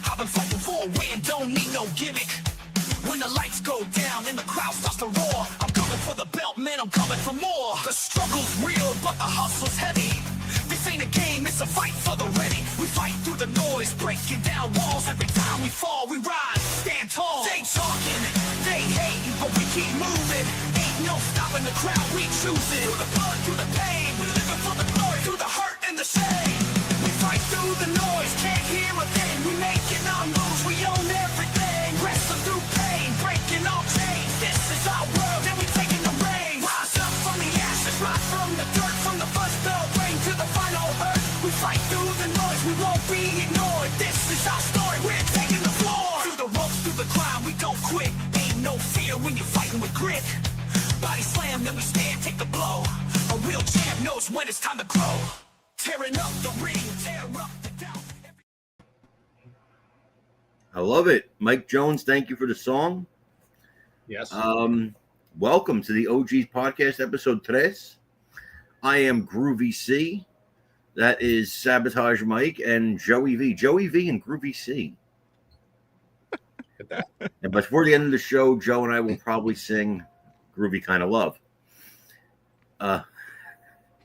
I've been fighting for a win, don't need no gimmick. When the lights go down and the crowd starts to roar, I'm coming for the belt, man, I'm coming for more. The struggle's real, but the hustle's heavy. This ain't a game, it's a fight for the ready. We fight through the noise, breaking down walls. Every time we fall, we rise, stand tall. They talking, they hating, but we keep moving. Ain't no stopping the crowd, we choose it. Through the blood, through the pain, we living for the glory. Through the hurt and the shame, we fight through the noise, can't hear a thing. We making our moves, we own everything. Wrestling through pain, breaking all chains. This is our world, and we taking the reins. Rise up from the ashes, rise from the dirt. From the first bell ring to the final hurt. We fight through the noise, we won't be ignored. This is our story, we're taking the floor. Through the ropes, through the climb, we don't quit. Ain't no fear when you're fighting with grit. Body slam, then we stand, take the blow. A real champ knows when it's time to grow. Tearing up the ring, tear up the doubt. I love it. Mike Jones, thank you for the song. Yes. Welcome to the OG's podcast, episode 3. I am Groovy C. That is Sabotage Mike and Joey V. Joey V and Groovy C. At that. And before the end of the show, Joe and I will probably sing Groovy Kind of Love.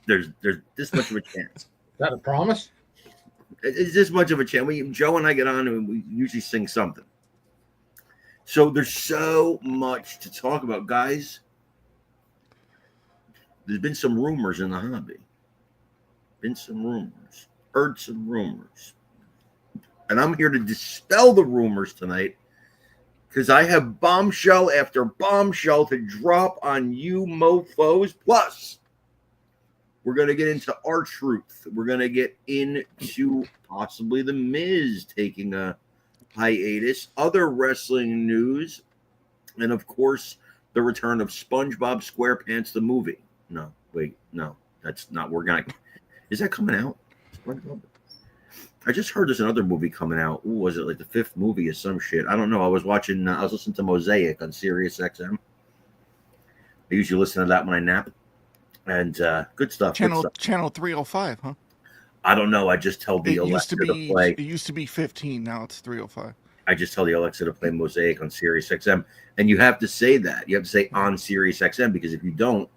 There's this much of a chance. Is that a promise? It's this much of a chance. Joe and I get on and we usually sing something. So there's so much to talk about, guys. There's been some rumors in the hobby. Been some rumors. Heard some rumors. And I'm here to dispel the rumors tonight because I have bombshell after bombshell to drop on you mofos. Plus, we're going to get into R-Truth. We're going to get into possibly The Miz taking a hiatus, other wrestling news, and of course, the return of SpongeBob SquarePants, the movie. No, wait, no, that's not. We're going to. Is that coming out? SpongeBob? I just heard there's another movie coming out. Ooh, was it like the 5th movie or some shit? I don't know. I was listening to Mosaic on Sirius XM. I usually listen to that when I nap. And good stuff. Channel 305, huh? I don't know. I just tell the Alexa to play. It used to be 15. Now it's 305. I just tell the Alexa to play Mosaic on Sirius XM. And you have to say that. You have to say on Sirius XM because if you don't,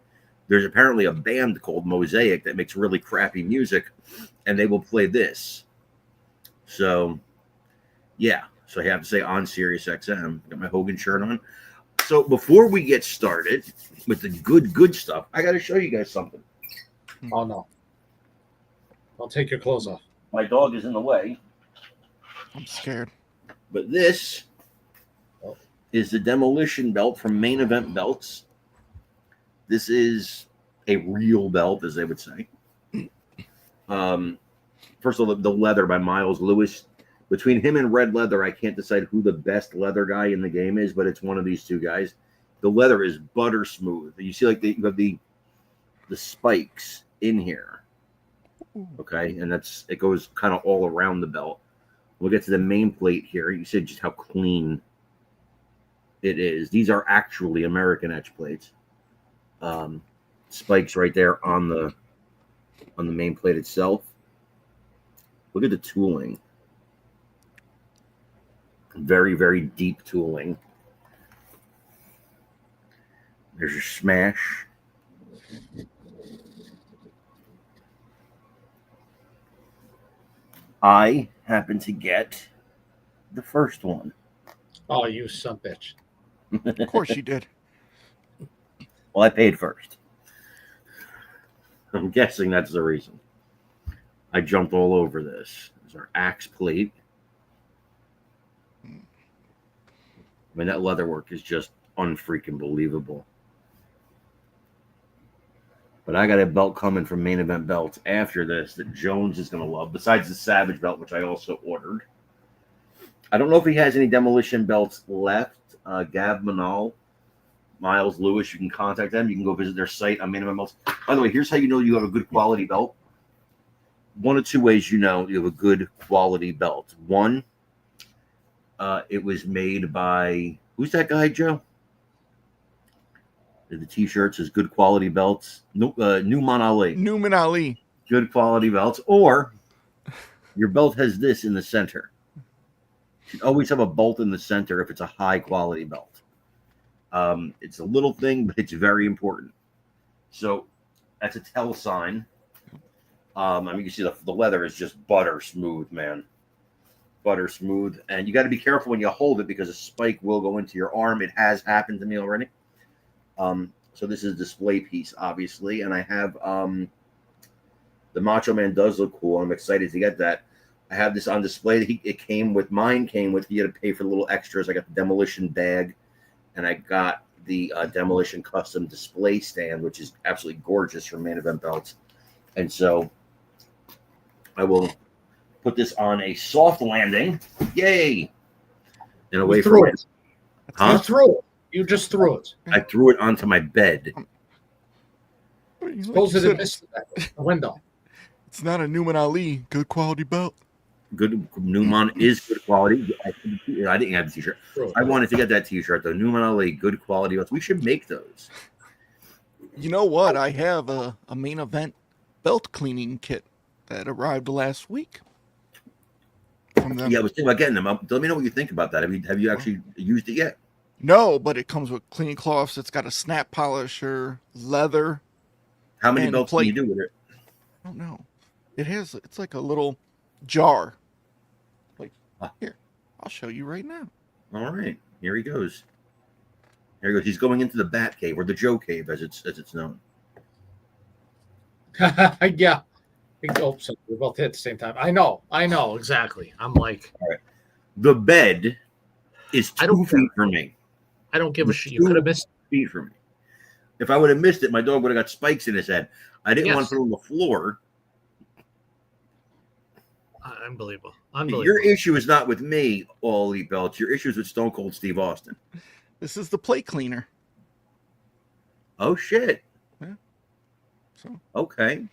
there's apparently a band called Mosaic that makes really crappy music, and they will play this. So, yeah. So I have to say on Sirius XM. Got my Hogan shirt on. So before we get started with the good stuff, I got to show you guys something. Oh, no. Don't take your clothes off. My dog is in the way. I'm scared. But this is the demolition belt from Main Event Belts. This is a real belt, as they would say. First of all, the leather by Miles Lewis. Between him and Red Leather, I can't decide who the best leather guy in the game is, but it's one of these two guys. The leather is butter smooth. You see, like you have the spikes in here, okay, and it goes kind of all around the belt. We'll get to the main plate here. You see just how clean it is. These are actually American etch plates. Spikes right there on the main plate itself. Look at the tooling. Very, very deep tooling. There's your smash. I happen to get the first one. Oh, you son of a bitch. Of course you did. Well, I paid first. I'm guessing that's the reason. I jumped all over this. There's our axe plate. I mean, that leather work is just unfreaking believable. But I got a belt coming from Main Event Belts after this that Jones is going to love, besides the Savage belt, which I also ordered. I don't know if he has any demolition belts left. Gab Manal, Miles Lewis, you can contact them. You can go visit their site on Main Event Belts. By the way, here's how you know you have a good quality belt. one of two ways you know you have a good quality belt. One, it was made by who's that guy, Joe? The T-shirt says "Good quality belts." No, Numan Ali, Newman Ali. good quality belts. Or your belt has this in the center. You should always have a bolt in the center if it's a high quality belt. It's a little thing, but it's very important. So that's a tell sign. I mean, you can see the leather is just butter smooth, man. Butter smooth. And you got to be careful when you hold it because a spike will go into your arm. It has happened to me already. So this is a display piece, obviously. And I have the Macho Man does look cool. I'm excited to get that. I have this on display. Mine came with, you had to pay for the little extras. I got the demolition bag and I got the demolition custom display stand, which is absolutely gorgeous for main event belts. And so I will put this on a soft landing. Yay! And away from it. You threw it. You just threw it. I threw it onto my bed. Suppose it missed the window. It's not a Newman Ali good quality belt. Good Newman is good quality. I didn't have the T-shirt. I wanted to get that T-shirt though. Newman Ali, good quality belts. We should make those. You know what? I have a main event belt cleaning kit that arrived last week. From them. Yeah, I was thinking about getting them. Let me know what you think about that. Have you actually used it yet? No, but it comes with cleaning cloths. It's got a snap polisher, leather. How many and belts plate. can you do with it? I don't know. It's like a little jar. Like here, I'll show you right now. All right, here he goes. Here he goes. He's going into the Bat Cave or the Joe Cave, as it's known. Yeah. Oh, so we're both hit at the same time. I know exactly. I'm like, all right. The bed is 2 feet for me. I don't give a shit. You could have missed 2 feet for me. If I would have missed it, my dog would have got spikes in his head. I didn't want to put it on the floor. Unbelievable. Your issue is not with me, All Elite Belts. Your issue is with Stone Cold Steve Austin. This is the plate cleaner. Oh shit. Yeah. So okay.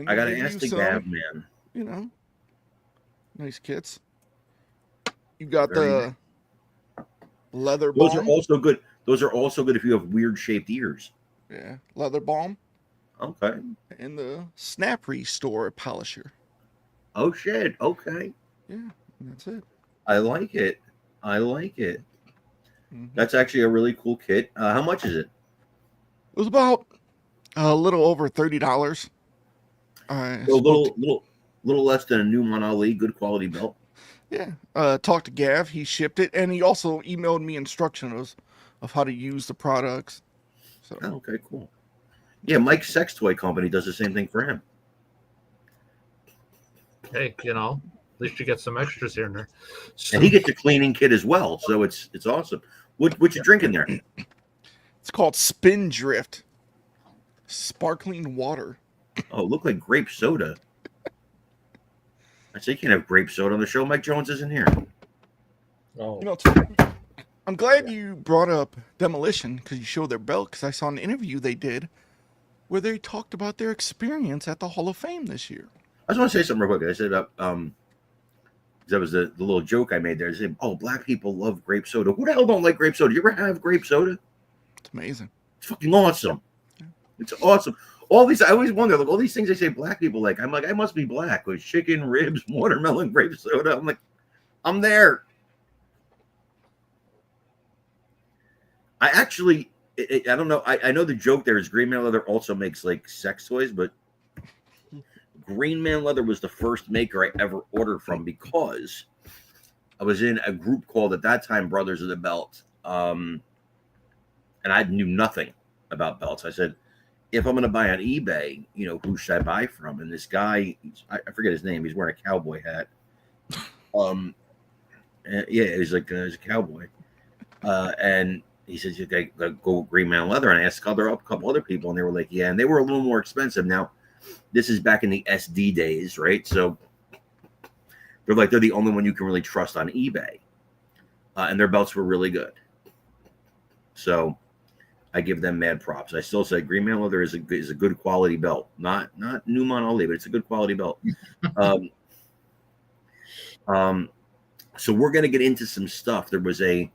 I gotta ask the Gav man. You know, nice kits. You got Very the leather Those balm. are also good. Those are also good if you have weird shaped ears. Yeah, leather balm. Okay. And the snap restore polisher. Oh shit. Okay. Yeah, that's it. I like it. Mm-hmm. That's actually a really cool kit. How much is it? It was about a little over $30. A little less than a Newman Ali good quality belt. Yeah. Talked to Gav. He shipped it, and he also emailed me instructions of how to use the products. So. Oh, okay, cool. Yeah, Mike's sex toy company does the same thing for him. Hey, at least you get some extras here and there. So, and he gets a cleaning kit as well, so it's awesome. What you drinking there? It's called Spin Drift. Sparkling water. Oh, it looked like grape soda. I say you can't have grape soda on the show. Mike Jones isn't here. Oh. I'm glad you brought up Demolition because you showed their belt, because I saw an interview they did where they talked about their experience at the Hall of Fame this year. I just want to say something real quick. I said that was the little joke I made there. I said, "Oh, black people love grape soda. Who the hell don't like grape soda? You ever have grape soda? It's amazing. It's fucking awesome. It's awesome. All these, I always wonder, like all these things they say black people like. I'm like, I must be black with chicken, ribs, watermelon, grape soda. I'm like, I'm there. I actually, I don't know. I know the joke there is Green Man Leather also makes like sex toys, but Green Man Leather was the first maker I ever ordered from because I was in a group called at that time Brothers of the Belt, and I knew nothing about belts. I said, if I'm going to buy on eBay, who should I buy from? And this guy, I forget his name. He's wearing a cowboy hat. Yeah, he's like he's a cowboy, and he says you got to go Green Man Leather. And I asked a couple other people, and they were like, yeah, and they were a little more expensive. Now, this is back in the SD days, right? So they're the only one you can really trust on eBay, and their belts were really good. So I give them mad props. I still say Green Man Leather is a good quality belt. Not Newmont only, but it's a good quality belt. um, um, so we're going to get into some stuff. There was I don't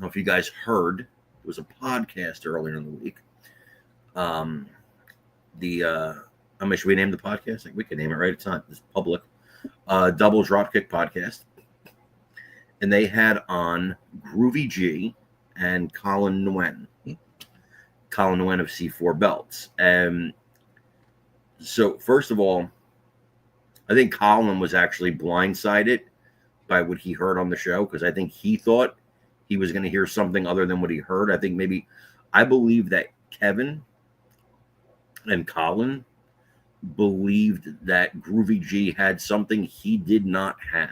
know if you guys heard, there was a podcast earlier in the week. Should we name the podcast? Like, we can name it, right? It's not, it's public. Double Dropkick Podcast. And they had on Groovy G and Colin Nguyen. Colin Nguyen of C4 Belts. And so, first of all, I think Colin was actually blindsided by what he heard on the show, because I think he thought he was going to hear something other than what he heard. I believe that Kevin and Colin believed that Groovy G had something he did not have.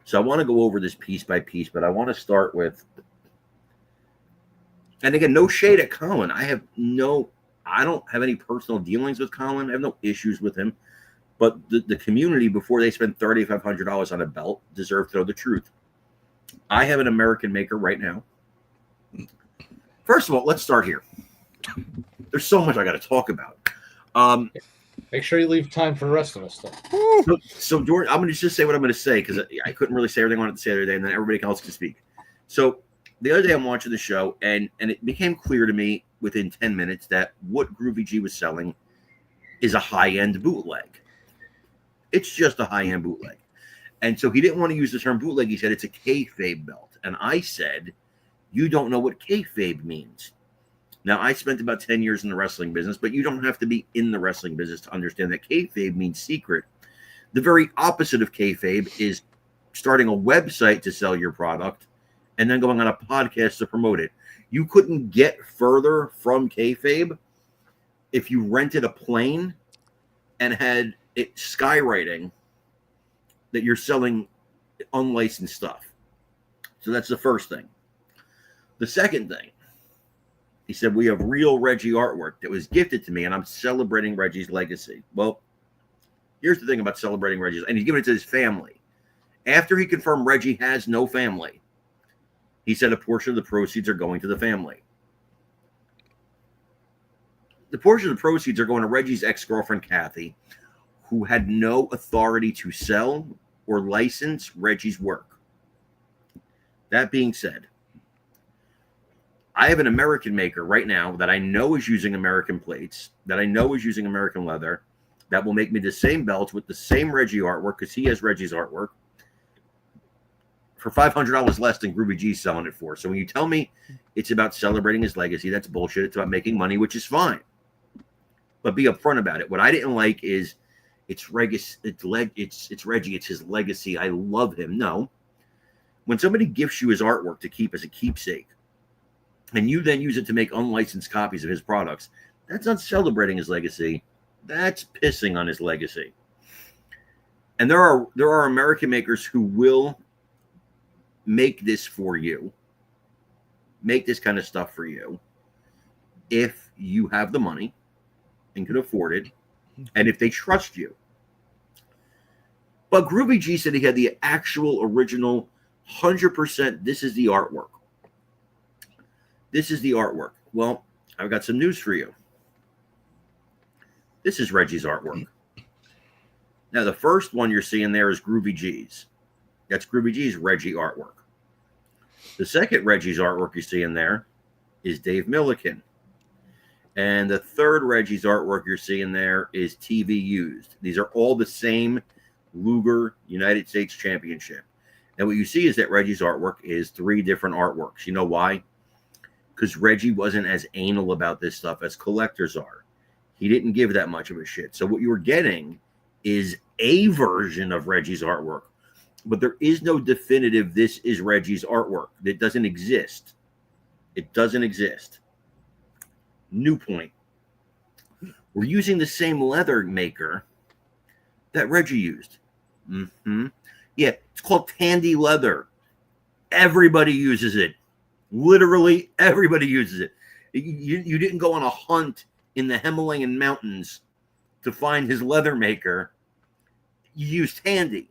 So I want to go over this piece by piece, but I want to start with, and again, no shade at Colin. I don't have any personal dealings with Colin. I have no issues with him. But the community, before they spend $3,500 on a belt, deserve to know the truth. I have an American maker right now. First of all, let's start here. There's so much I got to talk about. Make sure you leave time for the rest of us, though. So Jordan, I'm going to just say what I'm going to say, because I couldn't really say everything I wanted to say the other day, and then everybody else can speak. So the other day I'm watching the show, and it became clear to me within 10 minutes that what Groovy G was selling is a high-end bootleg. It's just a high-end bootleg. And so he didn't want to use the term bootleg. He said it's a kayfabe belt. And I said, you don't know what kayfabe means. Now, I spent about 10 years in the wrestling business, but you don't have to be in the wrestling business to understand that kayfabe means secret. The very opposite of kayfabe is starting a website to sell your product and then going on a podcast to promote it. You couldn't get further from kayfabe if you rented a plane and had it skywriting that you're selling unlicensed stuff. So that's the first thing. The second thing, he said, we have real Reggie artwork that was gifted to me, and I'm celebrating Reggie's legacy. Well, here's the thing about celebrating Reggie's, and he's giving it to his family. After he confirmed Reggie has no family, he said a portion of the proceeds are going to the family. The portion of the proceeds are going to Reggie's ex-girlfriend, Kathy, who had no authority to sell or license Reggie's work. That being said, I have an American maker right now that I know is using American plates, that I know is using American leather, that will make me the same belts with the same Reggie artwork, because he has Reggie's artwork, for $500 less than Groovy G's selling it for. So when you tell me it's about celebrating his legacy, that's bullshit. It's about making money, which is fine. But be upfront about it. What I didn't like is it's Reggie, it's his legacy. I love him. No. When somebody gifts you his artwork to keep as a keepsake, and you then use it to make unlicensed copies of his products, that's not celebrating his legacy. That's pissing on his legacy. And there are American makers who will make this for you, make this kind of stuff for you, if you have the money and can afford it, and if they trust you. But Groovy G said he had the actual original 100%. This is the artwork. This is the artwork. Well, I've got some news for you. This is Reggie's artwork. Now, the first one you're seeing there is Groovy G's. That's Groovy G's Reggie artwork. The second Reggie's artwork you see in there is Dave Milliken. And the third Reggie's artwork you're seeing there is TV Used. These are all the same Luger United States Championship. And what you see is that Reggie's artwork is 3 different artworks. You know why? Because Reggie wasn't as anal about this stuff as collectors are. He didn't give that much of a shit. So what you were getting is a version of Reggie's artwork. But there is no definitive, this is Reggie's artwork. It doesn't exist. It doesn't exist. New point. We're using the same leather maker that Reggie used. Yeah, it's called Tandy leather. Everybody uses it. Literally everybody uses it. You didn't go on a hunt in the Himalayan mountains to find his leather maker. You used Tandy.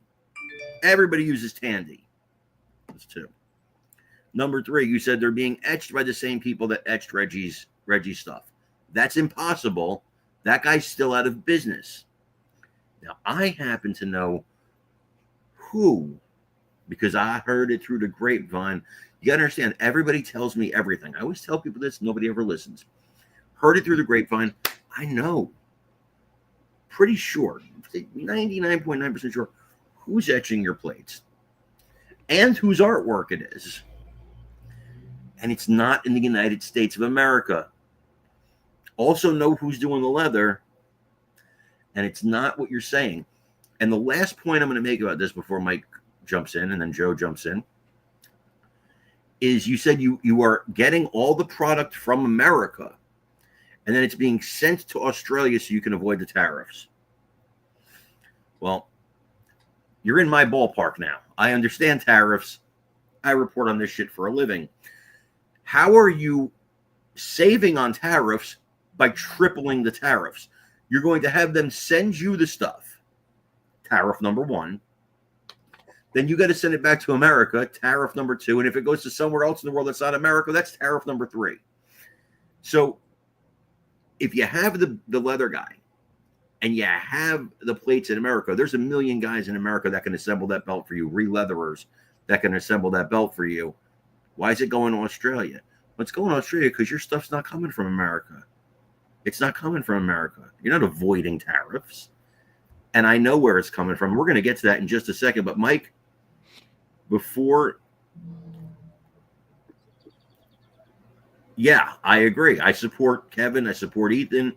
Everybody uses Tandy. That's 2. Number 3, you said they're being etched by the same people that etched Reggie's stuff. That's impossible. That guy's still out of business. Now, I happen to know who, because I heard it through the grapevine. You got to understand, everybody tells me everything. I always tell people this, nobody ever listens. Heard it through the grapevine. I know, pretty sure, 99.9% sure, who's etching your plates and whose artwork it is. And it's not in the United States of America. Also know who's doing the leather, and it's not what you're saying. And the last point I'm going to make about this before Mike jumps in and then Joe jumps in is you said you are getting all the product from America, and then it's being sent to Australia so you can avoid the tariffs. Well, you're in my ballpark now. I understand tariffs. I report on this shit for a living. How are you saving on tariffs by tripling the tariffs? You're going to have them send you the stuff, tariff number 1. Then you got to send it back to America, tariff number 2. And if it goes to somewhere else in the world that's not America, that's tariff number 3. So if you have the leather guy and you have the plates in America, there's a million guys in America that can assemble that belt for you, re-leatherers that can assemble that belt for you. Why is it going to Australia? Well, it's going to Australia because your stuff's not coming from America. It's not coming from America. You're not avoiding tariffs. And I know where it's coming from. We're going to get to that in just a second. But Mike, yeah, I agree. I support Kevin. I support Ethan.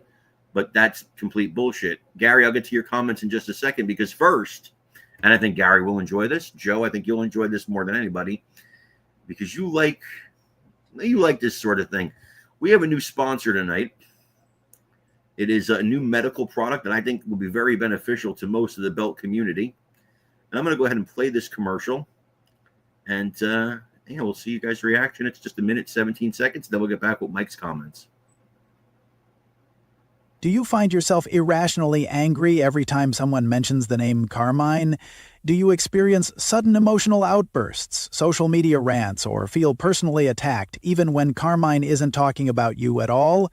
But that's complete bullshit. Gary, I'll get to your comments in just a second because first, and I think Gary will enjoy this. Joe, I think you'll enjoy this more than anybody because you like this sort of thing. We have a new sponsor tonight. It is a new medical product that I think will be very beneficial to most of the belt community. And I'm going to go ahead and play this commercial. And we'll see you guys' reaction. It's just 1 minute, 17 seconds. Then we'll get back with Mike's comments. Do you find yourself irrationally angry every time someone mentions the name Carmine? Do you experience sudden emotional outbursts, social media rants, or feel personally attacked even when Carmine isn't talking about you at all?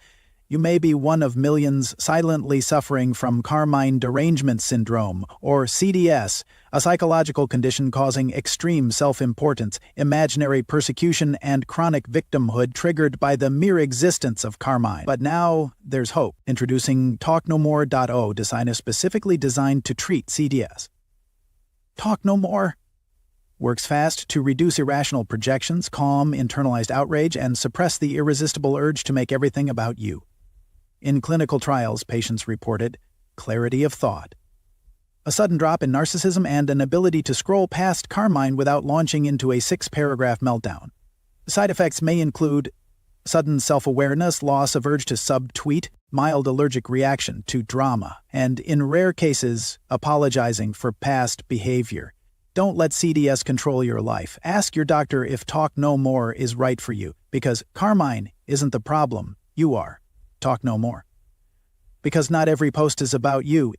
You may be one of millions silently suffering from Carmine derangement syndrome, or CDS, a psychological condition causing extreme self-importance, imaginary persecution, and chronic victimhood triggered by the mere existence of Carmine. But now, there's hope. Introducing TalkNoMore.0, design specifically designed to treat CDS. Talk No More works fast to reduce irrational projections, calm internalized outrage, and suppress the irresistible urge to make everything about you. In clinical trials, patients reported clarity of thought, a sudden drop in narcissism, and an ability to scroll past Carmine without launching into a 6-paragraph meltdown. Side effects may include sudden self-awareness, loss of urge to sub-tweet, mild allergic reaction to drama, and, in rare cases, apologizing for past behavior. Don't let CDS control your life. Ask your doctor if Talk No More is right for you, because Carmine isn't the problem, you are. Talk No More. Because not every post is about you.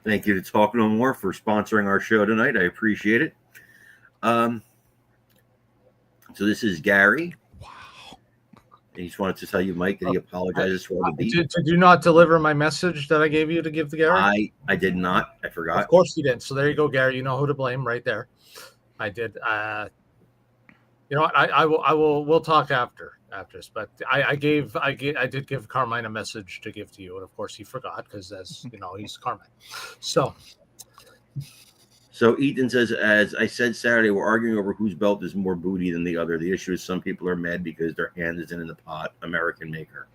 Thank you to Talk No More for sponsoring our show tonight. I appreciate it. So this is Gary. Wow. He just wanted to tell you, Mike, that he apologizes for all the beat. Did you not deliver my message that I gave you to give to Gary? I did not. I forgot. Of course you didn't. So there you go, Gary. You know who to blame right there. I did. You know what? I will. We'll talk after this. But I did give Carmine a message to give to you, and of course he forgot because, as you know, he's Carmine. So Ethan says, as I said Saturday, we're arguing over whose belt is more booty than the other. The issue is some people are mad because their hand isn't in the pot. American maker.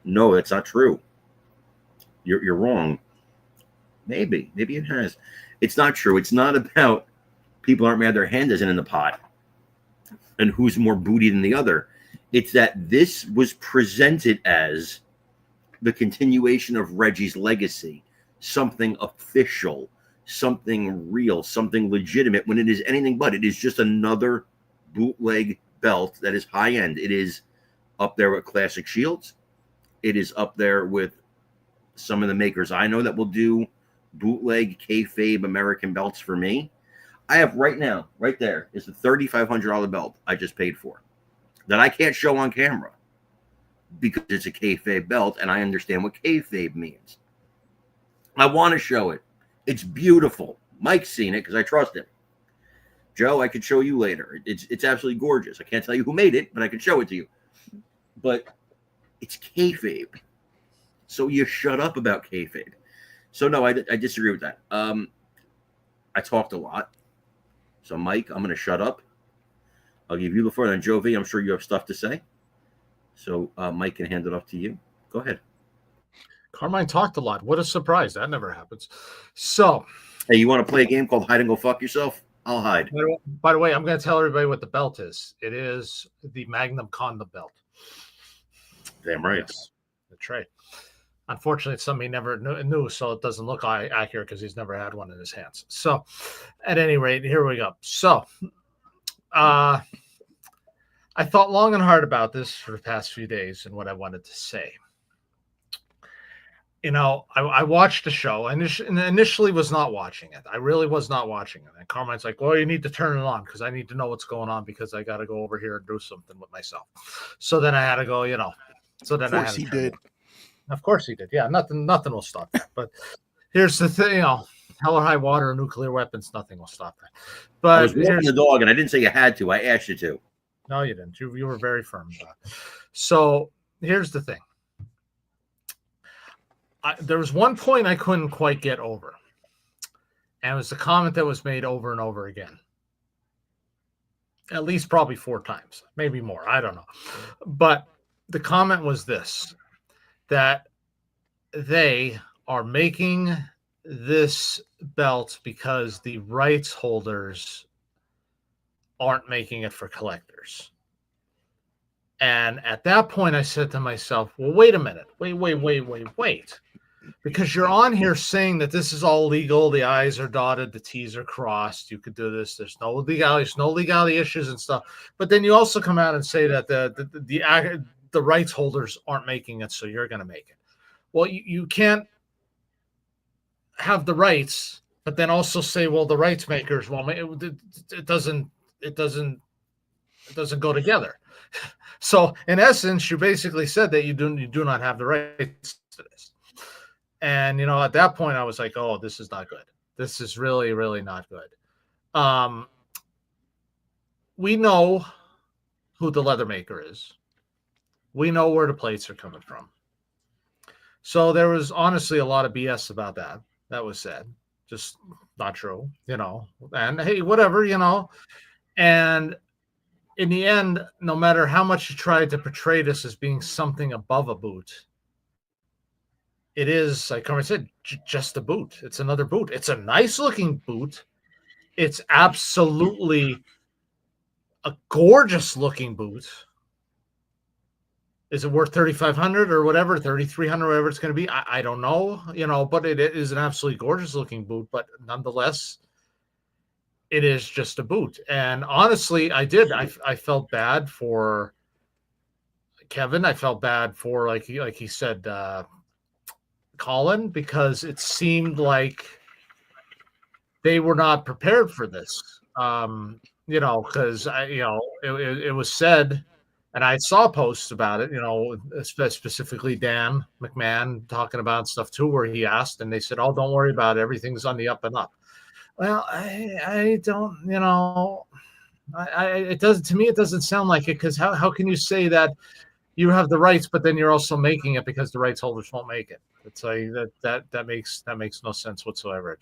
No, that's not true. You're wrong. Maybe it has. It's not true. It's not about people aren't mad their hand isn't in the pot and who's more booty than the other. It's that this was presented as the continuation of Reggie's legacy, something official, something real, something legitimate, when it is anything but. It is just another bootleg belt that is high end. It is up there with Classic Shields. It is up there with some of the makers I know that will do bootleg kayfabe American belts for me. I have right now, right there, is a $3,500 belt I just paid for that I can't show on camera because it's a kayfabe belt, and I understand what kayfabe means. I want to show it. It's beautiful. Mike's seen it because I trust him. Joe, I could show you later. It's absolutely gorgeous. I can't tell you who made it, but I can show it to you. But it's kayfabe. So you shut up about kayfabe. So no, I disagree with that. I talked a lot. So Mike, I'm going to shut up. I'll give you the floor. Then Joe V, I'm sure you have stuff to say. So Mike can hand it off to you. Go ahead. Carmine talked a lot. What a surprise. That never happens. So, hey, you want to play a game called Hide and Go Fuck Yourself? I'll hide. By the way, I'm going to tell everybody what the belt is. It is the Magnum condom belt. Damn right. Yes, that's right. Unfortunately, it's something he never knew, so it doesn't look accurate because he's never had one in his hands. So, at any rate, here we go. So, I thought long and hard about this for the past few days and what I wanted to say. You know, I watched the show. And initially was not watching it. I really was not watching it. And Carmine's like, well, you need to turn it on because I need to know what's going on because I got to go over here and do something with myself. So then I had to go, you know. So then Of course he did. Of course he did. Yeah, nothing will stop that. But here's the thing, you know, hell or high water, nuclear weapons, nothing will stop that. But I was walking the dog, and I didn't say you had to. I asked you to. No, you didn't. You were very firm about it. So here's the thing. There was one point I couldn't quite get over. And it was the comment that was made over and over again. At least probably 4 times, maybe more. I don't know. But the comment was this, that they are making this belt because the rights holders aren't making it for collectors. And at that point, I said to myself, well, wait a minute. Wait. Because you're on here saying that this is all legal. The I's are dotted, the T's are crossed. You could do this. There's no legality issues and stuff. But then you also come out and say that the rights holders aren't making it, so you're going to make it. Well, you can't have the rights, but then also say, well, the rights makers, well, it doesn't go together. So in essence, you basically said that you do not have the rights to this. And, you know, at that point I was like, oh, this is not good. This is really, really not good. We know who the leather maker is. We know where the plates are coming from. So there was honestly a lot of BS about that. That was said. Just not true, you know. And hey, whatever, you know. And in the end, no matter how much you tried to portray this as being something above a boot, it is, like Carmen said, just a boot. It's another boot. It's a nice looking boot. It's absolutely a gorgeous looking boot. Is it worth $3,500 or whatever, $3,300, whatever it's going to be? I don't know, you know, but it is an absolutely gorgeous looking boot. But nonetheless, it is just a boot. And honestly, I felt bad for Kevin. I felt bad for, like he said, Colin, because it seemed like they were not prepared for this. You know, because it was said, and I saw posts about it, you know, specifically Dan McMahon talking about stuff too, where he asked and they said, oh, don't worry about it. Everything's on the up and up. Well, I don't, you know, it doesn't, to me, it doesn't sound like it, because how can you say that you have the rights, but then you're also making it because the rights holders won't make it? It's like that makes no sense whatsoever.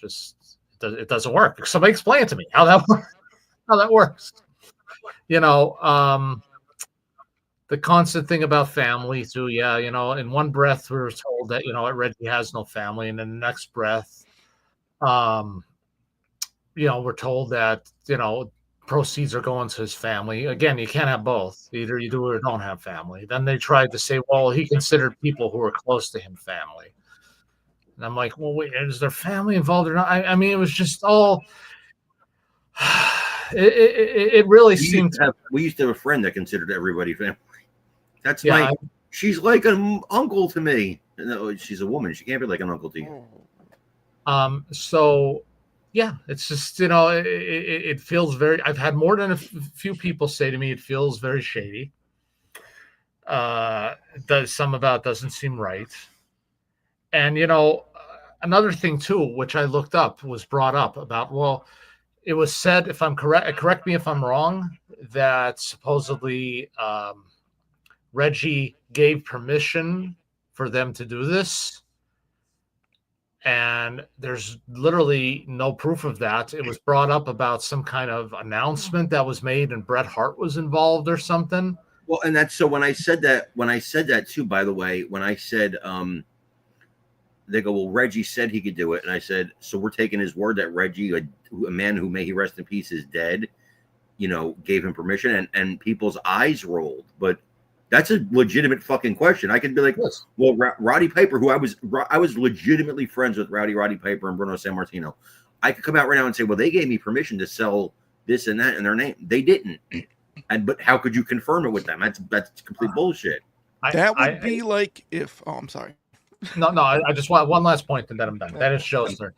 It doesn't work. Somebody explain it to me how that works. You know, the constant thing about family too. Yeah, you know, in one breath we were told that, you know, Reggie has no family, and in the next breath, you know, we're told that, you know, proceeds are going to his family. Again, you can't have both. Either you do or don't have family. Then they tried to say, well, he considered people who were close to him family. And I'm like, well, wait, is there family involved or not? I mean, it was just all. It really seemed. We used to have a friend that considered everybody family. That's yeah, she's like an uncle to me. No, she's a woman. She can't be like an uncle to you. So, Yeah, it's just, it feels very, I've had more than a few people say to me, it feels very shady. Some about doesn't seem right. And, another thing too, which I looked up, was brought up about, well, it was said, if I'm correct me if I'm wrong, that supposedly Reggie gave permission for them to do this. And there's literally no proof of that. It was brought up about some kind of announcement that was made and Bret Hart was involved or something. Well, and that's so when I said that too, by the way, when I said, they go, well, Reggie said he could do it. And I said, so we're taking his word that Reggie, a man who, may he rest in peace, is dead, gave him permission, and people's eyes rolled. But that's a legitimate fucking question. I could be like, Yes. well, Roddy Piper, who I was legitimately friends with, Roddy Piper and Bruno Sammartino. I could come out right now and say, well, they gave me permission to sell this and that in their name. They didn't. But how could you confirm it with them? That's complete bullshit. That would be like if. Oh, I'm sorry. No, I just want one last point, and then I'm done. That is Joe's turn.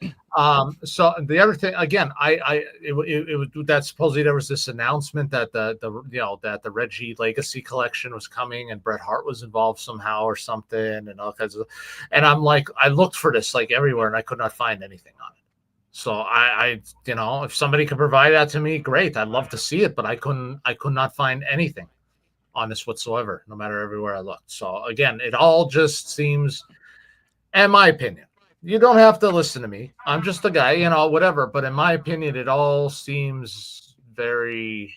So the other thing, again, it was that supposedly there was this announcement that that the Reggie Legacy collection was coming, and Bret Hart was involved somehow or something, and all kinds of. And I'm like, I looked for this like everywhere, and I could not find anything on it. So I if somebody could provide that to me, great. I'd love to see it, but I could not find anything on this whatsoever, no matter everywhere I looked. So again, it all just seems. In my opinion, you don't have to listen to me. I'm just a guy, whatever. But in my opinion, it all seems very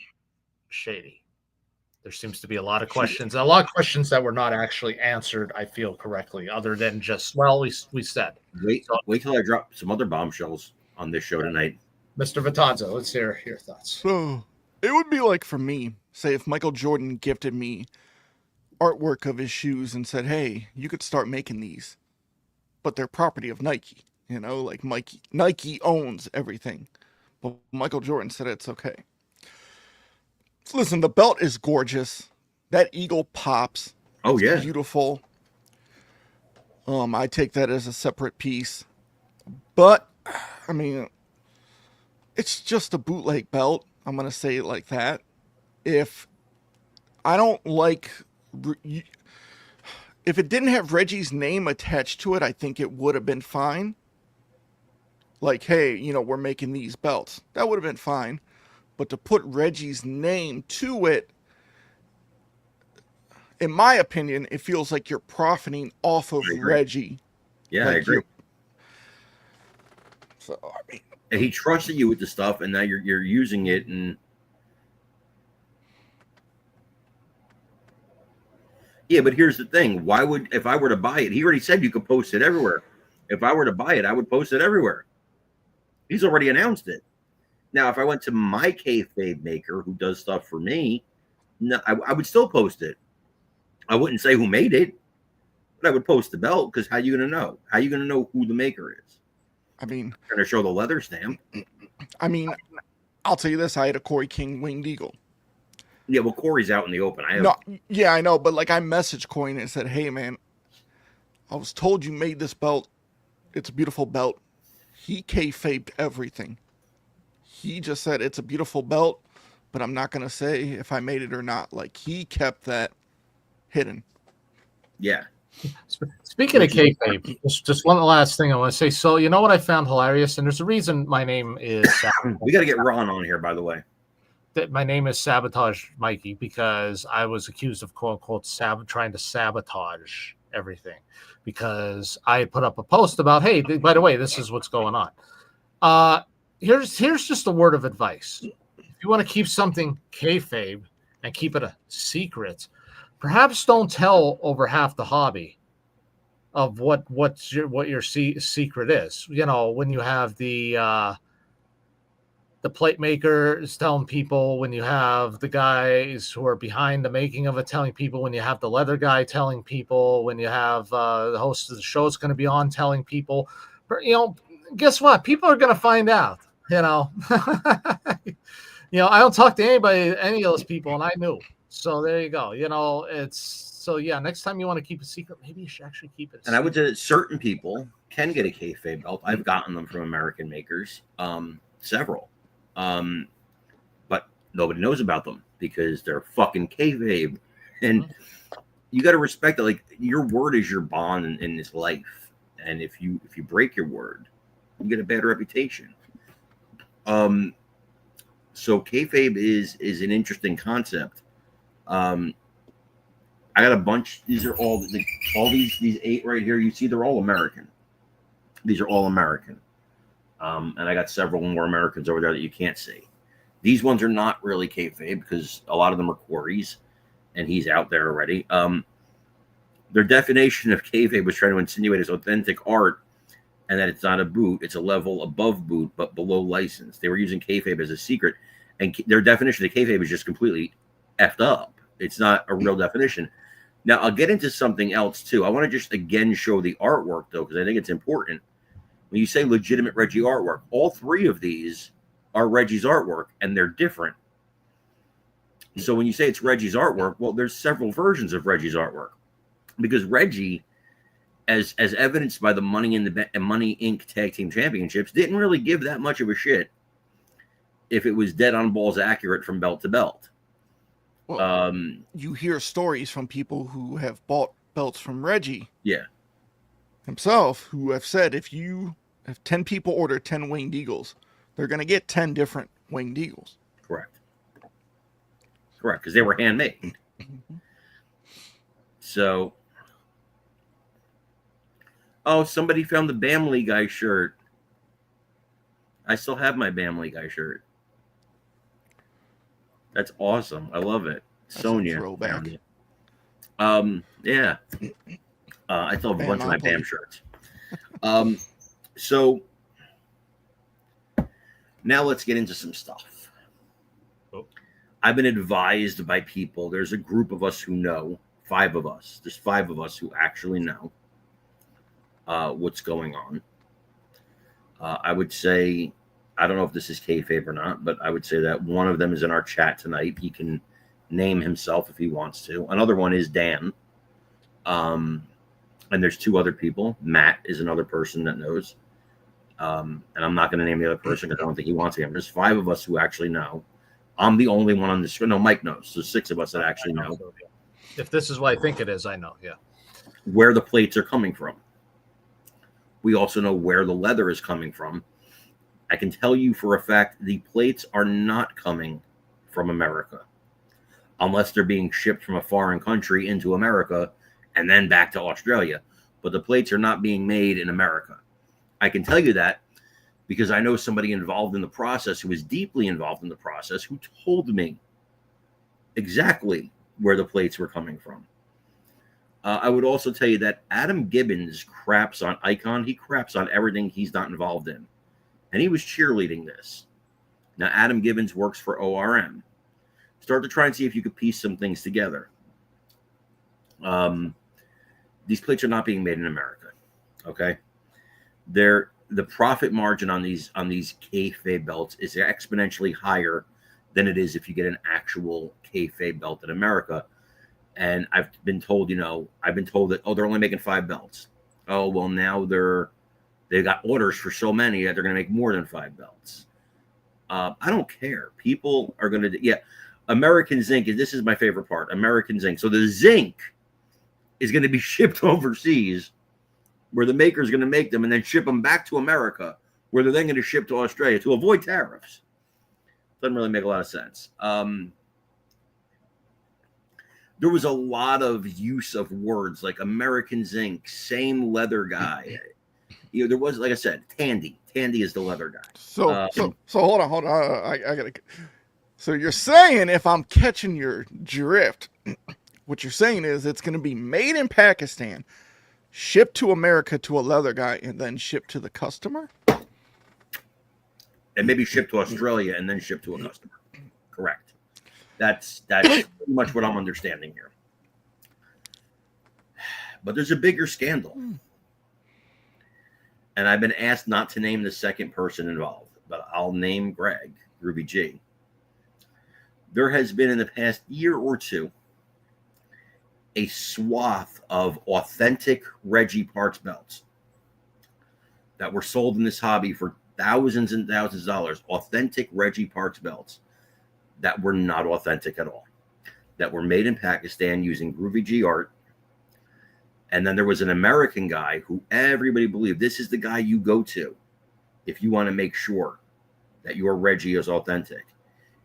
shady. There seems to be a lot of questions that were not actually answered, I feel, correctly, other than just, well, we said. Wait till I drop some other bombshells on this show tonight. Mr. Vitanzo, let's hear your thoughts. So it would be like for me, say if Michael Jordan gifted me artwork of his shoes and said, hey, you could start making these. But they're property of Nike, like Nike owns everything. But Michael Jordan said it's okay. So listen, the belt is gorgeous. That eagle pops. Oh, it's yeah. Beautiful. I take that as a separate piece. But, I mean, it's just a bootleg belt. I'm going to say it like that. If I don't like... If it didn't have Reggie's name attached to it, I think it would have been fine. Like, hey, we're making these belts. That would have been fine. But to put Reggie's name to it, in my opinion, it feels like you're profiting off of Reggie. Yeah, like I agree. So, I mean, and he trusted you with the stuff, and now you're using it, and yeah, but here's the thing. If I were to buy it, he already said you could post it everywhere. If I were to buy it, I would post it everywhere. He's already announced it. Now, if I went to my kayfabe maker who does stuff for me, no, I would still post it. I wouldn't say who made it, but I would post the belt, because how are you going to know? How are you going to know who the maker is? I mean, I'm going to show the leather stamp. I mean, I'll tell you this. I had a Corey King winged eagle. Yeah, well, Corey's out in the open. Yeah, I know, but like I messaged Corey and said, hey, man, I was told you made this belt. It's a beautiful belt. He kayfabed everything. He just said it's a beautiful belt, but I'm not going to say if I made it or not. Like, he kept that hidden. Yeah. Speaking of kayfabe, just one last thing I want to say. So, you know what I found hilarious? And there's a reason my name is... We got to get Ron on here, by the way. That my name is Sabotage Mikey, because I was accused of quote unquote trying to sabotage everything, because I had put up a post about, hey, by the way, this is what's going on. Here's just a word of advice. If you want to keep something kayfabe and keep it a secret, perhaps don't tell over half the hobby of what your secret is. When you have the plate maker is telling people, when you have the guys who are behind the making of it telling people, when you have the leather guy telling people, when you have the host of the show is going to be on telling people, guess what? People are going to find out, I don't talk to any of those people, and I knew. So there you go. It's So yeah, next time you want to keep a secret, maybe you should actually keep it. And I would say that certain people can get a kayfabe belt. I've gotten them from American makers, several, but nobody knows about them because they're fucking kayfabe. And you got to respect that. Like, your word is your bond in this life, and if you break your word, you get a bad reputation. So kayfabe is an interesting concept. I got a bunch. These are all these 8 right here. You see, they're all American. These are all American. And I got several more Americans over there that you can't see. These ones are not really kayfabe because a lot of them are quarries, and he's out there already. Their definition of kayfabe was trying to insinuate it's authentic art, and that it's not a boot; it's a level above boot but below license. They were using kayfabe as a secret, and their definition of kayfabe is just completely effed up. It's not a real definition. Now, I'll get into something else too. I want to just again show the artwork though, because I think it's important. When you say legitimate Reggie artwork, all 3 of these are Reggie's artwork, and they're different. So when you say it's Reggie's artwork, well, there's several versions of Reggie's artwork, because Reggie, as evidenced by the Money Inc. Tag Team Championships, didn't really give that much of a shit if it was dead on balls accurate from belt to belt. Well, you hear stories from people who have bought belts from Reggie. Yeah. Himself, who have said if 10 people order 10 winged eagles, they're going to get 10 different winged eagles. Correct, because they were handmade. So, somebody found the Bamley Guy shirt. I still have my Bamley Guy shirt. That's awesome. I love it. That's Sonia. throwback. Yeah. I still have a bunch of my Monopoly. BAM shirts. So now let's get into some stuff. Oh. I've been advised by people. There's a group of us who know. 5 of us. There's 5 of us who actually know what's going on. I would say, I don't know if this is kayfabe or not, but I would say that one of them is in our chat tonight. He can name himself if he wants to. Another one is Dan. And there's 2 other people. Matt is another person that knows. And I'm not going to name the other person because I don't think he wants to. There's 5 of us who actually know. I'm the only one on this. No, Mike knows. There's 6 of us that actually know. If this is what I think it is, I know. Yeah. Where the plates are coming from. We also know where the leather is coming from. I can tell you for a fact the plates are not coming from America unless they're being shipped from a foreign country into America and then back to Australia. But the plates are not being made in America. I can tell you that because I know somebody involved in the process who was deeply involved in the process who told me exactly where the plates were coming from. I would also tell you that Adam Gibbons craps on Icon. He craps on everything he's not involved in. And he was cheerleading this. Now, Adam Gibbons works for ORM. Start to try and see if you could piece some things together. These plates are not being made in America. Okay? The profit margin on these kayfabe belts is exponentially higher than it is if you get an actual kayfabe belt in America. And I've been told that, they're only making 5 belts. Oh, well, now they've got orders for so many that they're going to make more than 5 belts. I don't care. People are going to, American zinc, this is my favorite part, American zinc. So the zinc is going to be shipped overseas where the maker is going to make them and then ship them back to America where they're then going to ship to Australia to avoid tariffs. Doesn't really make a lot of sense. There was a lot of use of words like American zinc, same leather guy. There was, like I said, Tandy. Tandy is the leather guy. So hold on. I gotta. So you're saying, if I'm catching your drift, what you're saying is it's going to be made in Pakistan, shipped to America to a leather guy, and then shipped to the customer? And maybe shipped to Australia and then shipped to a customer. Correct. That's pretty much what I'm understanding here. But there's a bigger scandal. And I've been asked not to name the second person involved, but I'll name Greg, Groovy G. There has been in the past year or 2 a swath of authentic Reggie Parks belts that were sold in this hobby for thousands and thousands of dollars, authentic Reggie Parks belts that were not authentic at all, that were made in Pakistan using Groovy G art. And then there was an American guy who everybody believed this is the guy you go to if you want to make sure that your Reggie is authentic.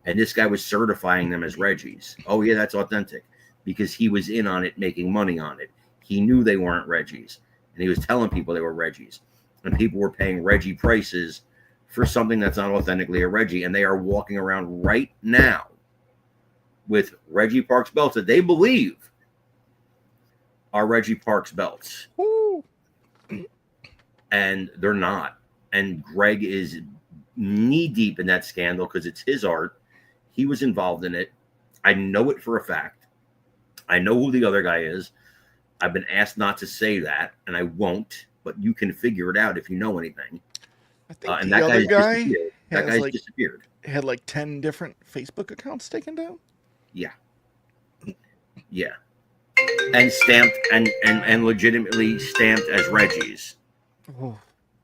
And this guy was certifying them as Reggies. Oh, yeah, that's authentic, because he was in on it, making money on it. He knew they weren't Reggies, and he was telling people they were Reggies. And people were paying Reggie prices for something that's not authentically a Reggie. And they are walking around right now with Reggie Parks belts that they believe are Reggie Parks belts. Woo. And they're not. And Greg is knee deep in that scandal because it's his art. He was involved in it. I know it for a fact. I know who the other guy is. I've been asked not to say that, and I won't, but you can figure it out if you know anything. I think And the other guy disappeared. That guy's disappeared. had like 10 different Facebook accounts taken down. Yeah. Yeah. And stamped and legitimately stamped as Reggie's. Oh.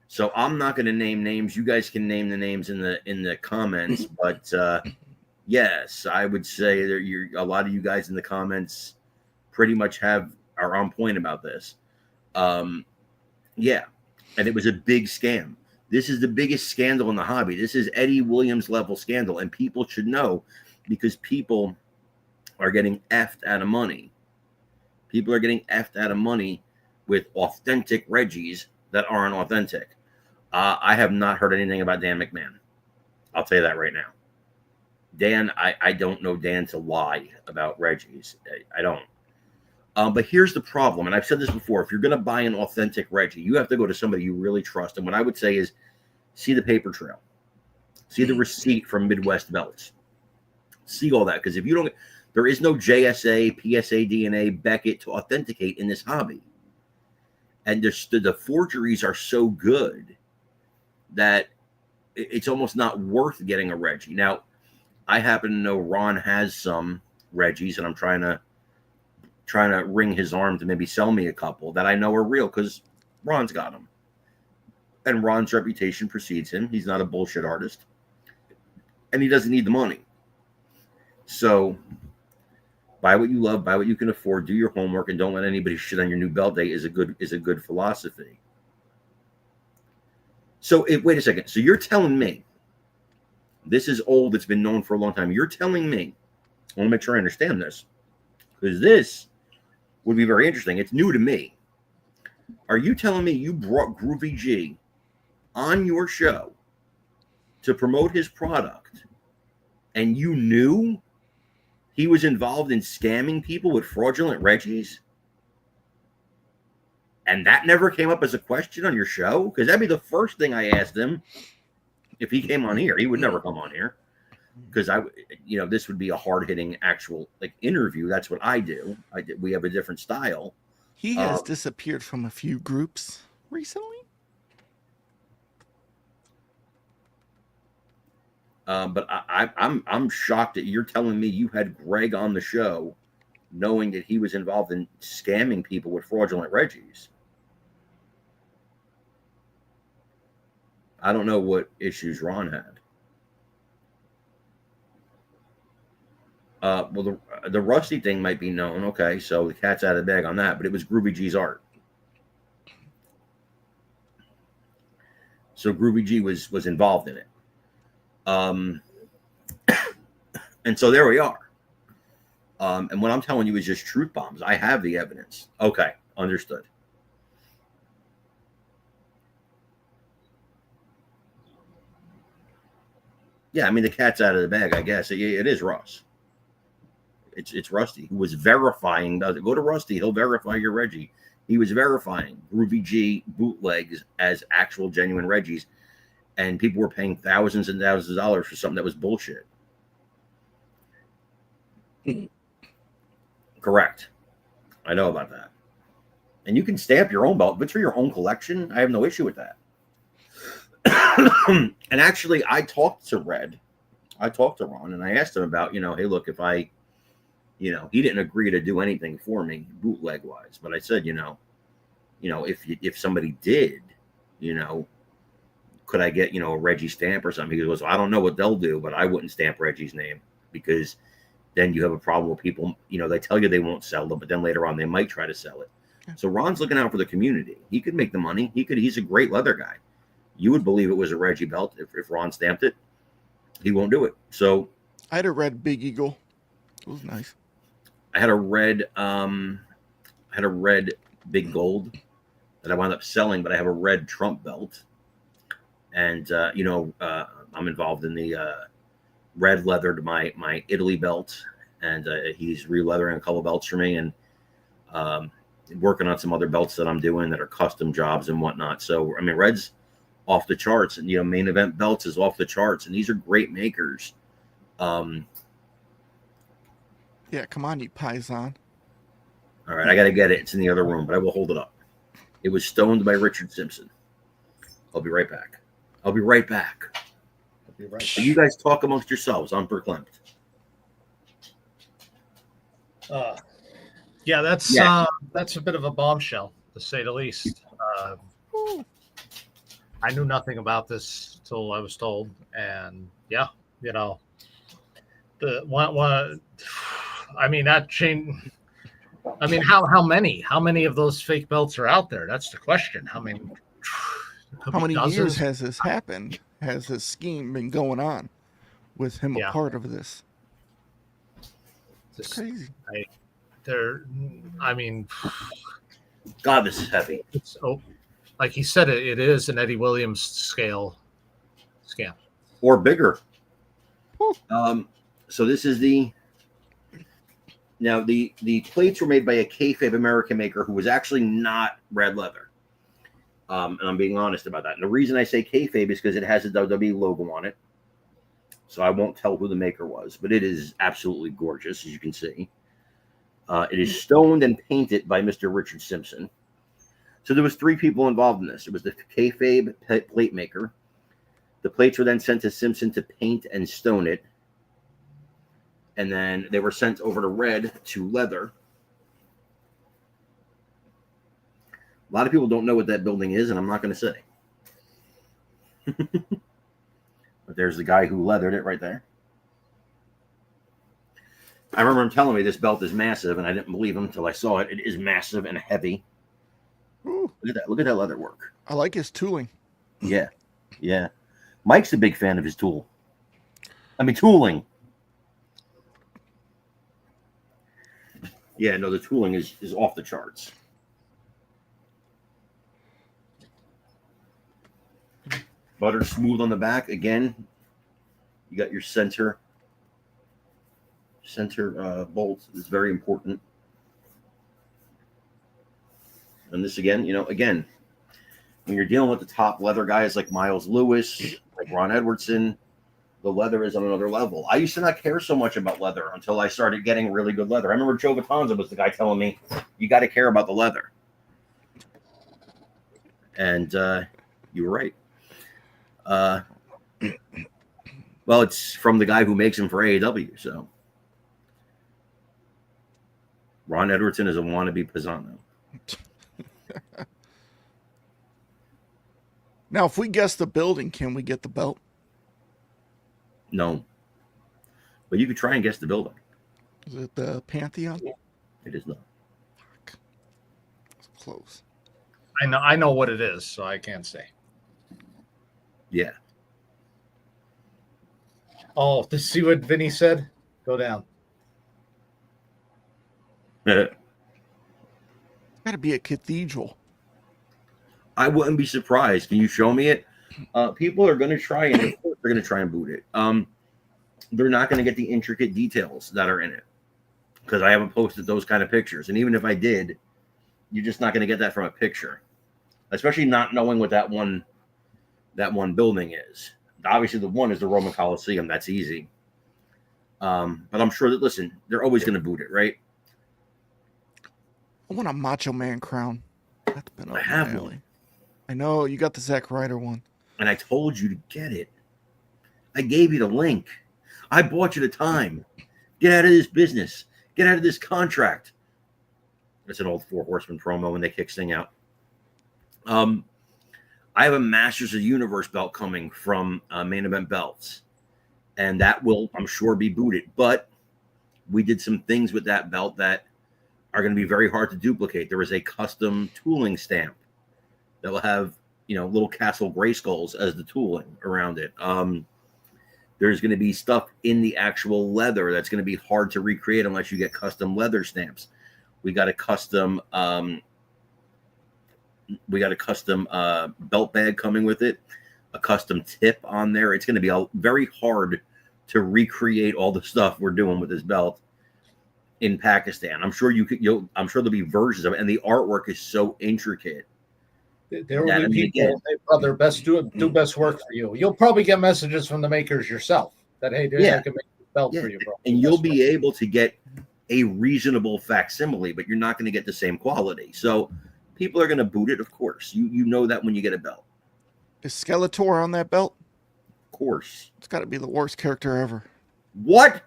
So I'm not going to name names. You guys can name the names in the comments, but yes, I would say that a lot of you guys in the comments pretty much are on point about this. Yeah, and it was a big scam. This is the biggest scandal in the hobby. This is Eddie Williams level scandal, and people should know because people are getting effed out of money. People are getting effed out of money with authentic Reggies that aren't authentic. I have not heard anything about Dan McMahon. I'll tell you that right now. Dan, I don't know Dan to lie about Reggie's. I don't. But here's the problem, and I've said this before. If you're going to buy an authentic Reggie, you have to go to somebody you really trust. And what I would say is see the paper trail. See the receipt from Midwest Belts. See all that. Because if you don't, there is no JSA, PSA, DNA, Beckett to authenticate in this hobby. And the forgeries are so good that it's almost not worth getting a Reggie. Now, I happen to know Ron has some Reggies, and I'm trying to wring his arm to maybe sell me a couple that I know are real because Ron's got them. And Ron's reputation precedes him. He's not a bullshit artist. And he doesn't need the money. So buy what you love, buy what you can afford, do your homework, and don't let anybody shit on your new belt day is a good philosophy. So wait a second. So you're telling me this is old, it's been known for a long time. You're telling me, I want to make sure I understand this, because this would be very interesting. It's new to me. Are you telling me you brought Groovy G on your show to promote his product and you knew he was involved in scamming people with fraudulent Reggies? And that never came up as a question on your show? Because that'd be the first thing I asked him if he came on here. He would never come on here because this would be a hard-hitting actual interview. That's what I do. We have a different style. He has disappeared from a few groups recently. But I'm shocked that you're telling me you had Greg on the show knowing that he was involved in scamming people with fraudulent Reggies. I don't know what issues Ron had. Well, the Rusty thing might be known. Okay, so the cat's out of the bag on that, but it was Groovy G's art. So Groovy G was involved in it. And so there we are. And what I'm telling you is just truth bombs. I have the evidence. Okay, understood. Yeah, I mean, the cat's out of the bag, I guess. It is Russ. It's Rusty who was verifying. Go to Rusty. He'll verify your Reggie. He was verifying Groovy G bootlegs as actual genuine Reggies. And people were paying thousands and thousands of dollars for something that was bullshit. Correct. I know about that. And you can stamp your own belt. If it's for your own collection, I have no issue with that. And actually, I talked to Ron, and I asked him about, hey, look, if I he didn't agree to do anything for me bootleg wise. But I said, if somebody did, could I get, a Reggie stamp or something? He goes, I don't know what they'll do, but I wouldn't stamp Reggie's name, because then you have a problem with people, they tell you they won't sell them, but then later on they might try to sell it. So Ron's looking out for the community. He could make the money. He's a great leather guy. You would believe it was a Reggie belt if Ron stamped it. He won't do it. So I had a red Big Eagle. It was nice. I had a red Big Gold that I wound up selling, but I have a red Trump belt. And I'm involved in the red leathered my Italy belt, and he's re-leathering a couple belts for me, and working on some other belts that I'm doing that are custom jobs and whatnot. So I mean, red's off the charts, and Main Event Belts is off the charts, and these are great makers. Yeah, come on, you paisan. All right, I got to get it. It's in the other room, but I will hold it up. It was stoned by Richard Simpson. I'll be right back. You guys talk amongst yourselves. I'm verklempt. Yeah, that's a bit of a bombshell, to say the least. I knew nothing about this till I was told, and yeah, the one. I mean, that changed. I mean, how many of those fake belts are out there? That's the question. How many years has this happened? Has this scheme been going on with him a part of this? It's crazy. God, this is heavy. Like he said, it is an Eddie Williams scale scam. Or bigger. So this is the plates were made by a kayfabe American maker who was actually not red leather. And I'm being honest about that. And the reason I say kayfabe is because it has a WWE logo on it. So I won't tell who the maker was, but it is absolutely gorgeous, as you can see. It is stoned and painted by Mr. Richard Simpson. So there was 3 people involved in this. It was the kayfabe plate maker. The plates were then sent to Simpson to paint and stone it. And then they were sent over to red to leather. A lot of people don't know what that building is, and I'm not going to say. But there's the guy who leathered it right there. I remember him telling me this belt is massive, and I didn't believe him until I saw it. It is massive and heavy. Ooh. Look at that. Look at that leather work. I like his tooling. Yeah. Mike's a big fan of his tooling. Yeah, no, the tooling is off the charts. Butter smooth on the back. Again, you got your center bolt is very important. And this again, when you're dealing with the top leather guys like Miles Lewis, like Ron Edwardson, the leather is on another level. I used to not care so much about leather until I started getting really good leather. I remember Joe Vitanza was the guy telling me, you got to care about the leather. And you were right. Well, it's from the guy who makes them for AEW. So Ron Edwardson is a wannabe Pisano. Now, if we guess the building, can we get the belt? No. But you could try and guess the building. Is it the Pantheon? It is not. Fuck. It's close. I know what it is, so I can't say. Yeah. Oh, to see what Vinny said? Go down. It's got to be a cathedral. I wouldn't be surprised. Can you show me it? People are going to try and of course they're going to try and boot it. They're not going to get the intricate details that are in it because I haven't posted those kind of pictures. And even if I did, you're just not going to get that from a picture, especially not knowing what that one building is. Obviously, the one is the Roman Coliseum. That's easy. But I'm sure that, listen, they're always going to boot it, right? I want a Macho Man crown. That's been I have one. I know you got the Zack Ryder one. And I told you to get it. I gave you the link. I bought you the time. Get out of this business. Get out of this contract. It's an old Four Horsemen promo when they kick Sting out. I have a Masters of the Universe belt coming from Main Event Belts, and that will, I'm sure, be booted. But we did some things with that belt that are going to be very hard to duplicate. There is a custom tooling stamp that will have, little Castle Grayskulls as the tooling around it. There's going to be stuff in the actual leather that's going to be hard to recreate unless you get custom leather stamps. We got a custom belt bag coming with it, a custom tip on there. It's going to be very hard to recreate all the stuff we're doing with this belt in Pakistan. I'm sure I'm sure there'll be versions of it, and the artwork is so intricate. There will be people that their best do best work for you. You'll probably get messages from the makers yourself that, hey, dude, I can make this belt for you, bro. And you'll be able to get a reasonable facsimile, but you're not going to get the same quality. So people are going to boot it, of course. You know that when you get a belt. Is Skeletor on that belt? Of course. It's got to be the worst character ever. What?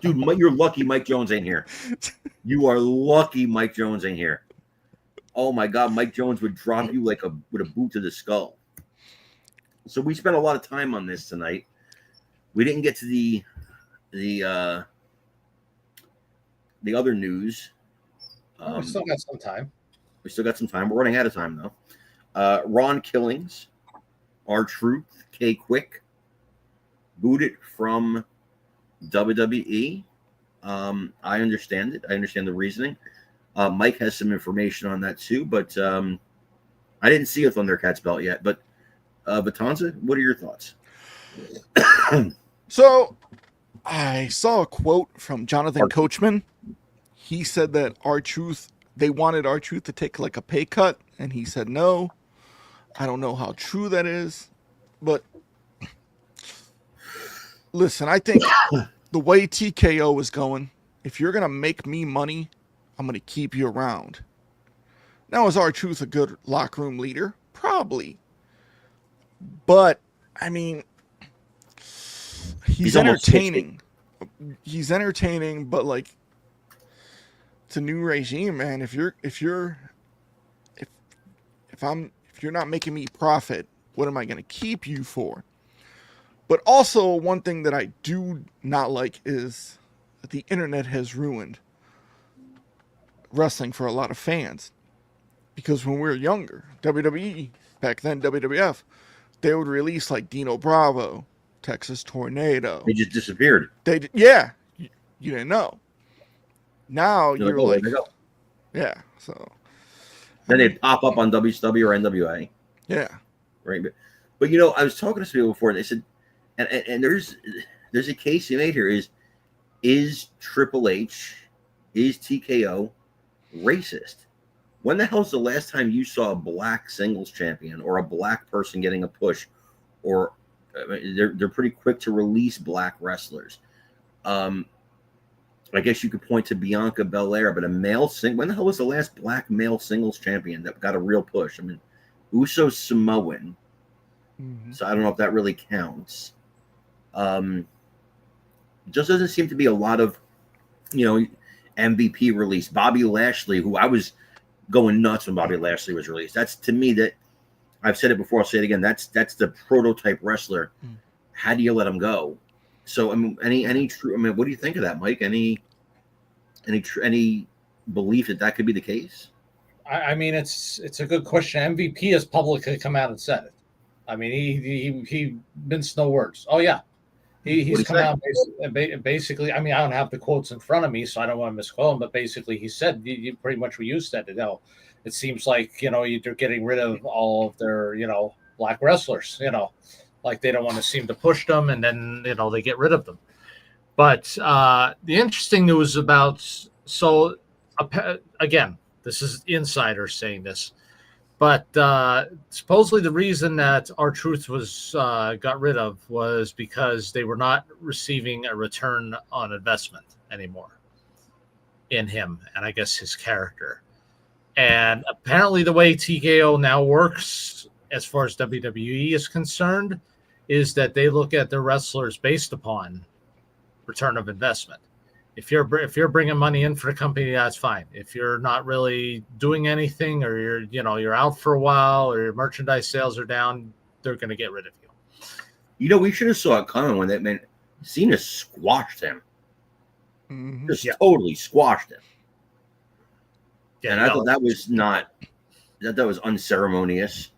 Dude, you're lucky Mike Jones ain't here. You are lucky Mike Jones ain't here. Oh my God, Mike Jones would drop you with a boot to the skull. So we spent a lot of time on this tonight. We didn't get to the other news. We still got some time. We still got some time. We're running out of time though. Ron Killings, R-Truth, K Quick, booted from WWE. I understand it. I understand the reasoning. Mike has some information on that too, but I didn't see a Thundercats belt yet. But Vatanza, what are your thoughts? So I saw a quote from Jonathan Coachman. He said that R-Truth, they wanted R-Truth to take like a pay cut, and he said no. I don't know how true that is, but listen, I think the way TKO is going, if you're going to make me money, I'm going to keep you around. Now, is R-Truth a good locker room leader? Probably. But, I mean, he's entertaining. He's entertaining, but like, it's a new regime, man. If you're not making me profit, what am I going to keep you for? But also, one thing that I do not like is that the internet has ruined wrestling for a lot of fans. Because when we were younger, WWE, back then WWF, they would release like Dino Bravo, Texas Tornado. They just disappeared. You didn't know. Now you're like, yeah. So then they'd pop up on WCW or NWA. Yeah. Right. But I was talking to some people before, and they said, and there's a case you made here is Triple H, is TKO racist? When the hell's the last time you saw a black singles champion or a black person getting a push? Or they're pretty quick to release black wrestlers. I guess you could point to Bianca Belair, but a male when the hell was the last black male singles champion that got a real push? I mean, Uso's Samoan, so I don't know if that really counts. Just doesn't seem to be a lot of, MVP release. Bobby Lashley, who I was going nuts when Bobby Lashley was released. That's, to me, that I've said it before, I'll say it again. That's the prototype wrestler. How do you let him go? So I mean, any true. I mean, what do you think of that, Mike? Any belief that could be the case? I mean, it's a good question. MVP has publicly come out and said it. I mean, he minced no words. Oh yeah, he's come out basically. I mean, I don't have the quotes in front of me, so I don't want to misquote him. But basically, he said pretty much what you said. It seems like they're getting rid of all of their black wrestlers. Like they don't want to seem to push them, and then they get rid of them. But the interesting news about again, this is insiders saying this, but supposedly the reason that R-Truth was got rid of was because they were not receiving a return on investment anymore in him, and I guess his character. And apparently, the way TKO now works, as far as WWE is concerned, is that they look at their wrestlers based upon return of investment. If you're bringing money in for the company, that's fine. If you're not really doing anything, or you're out for a while, or your merchandise sales are down, they're going to get rid of you. You know, we should have saw it coming when that man Cena squashed him. Mhm. Just totally squashed him. Yeah, And I thought that was not that was unceremonious.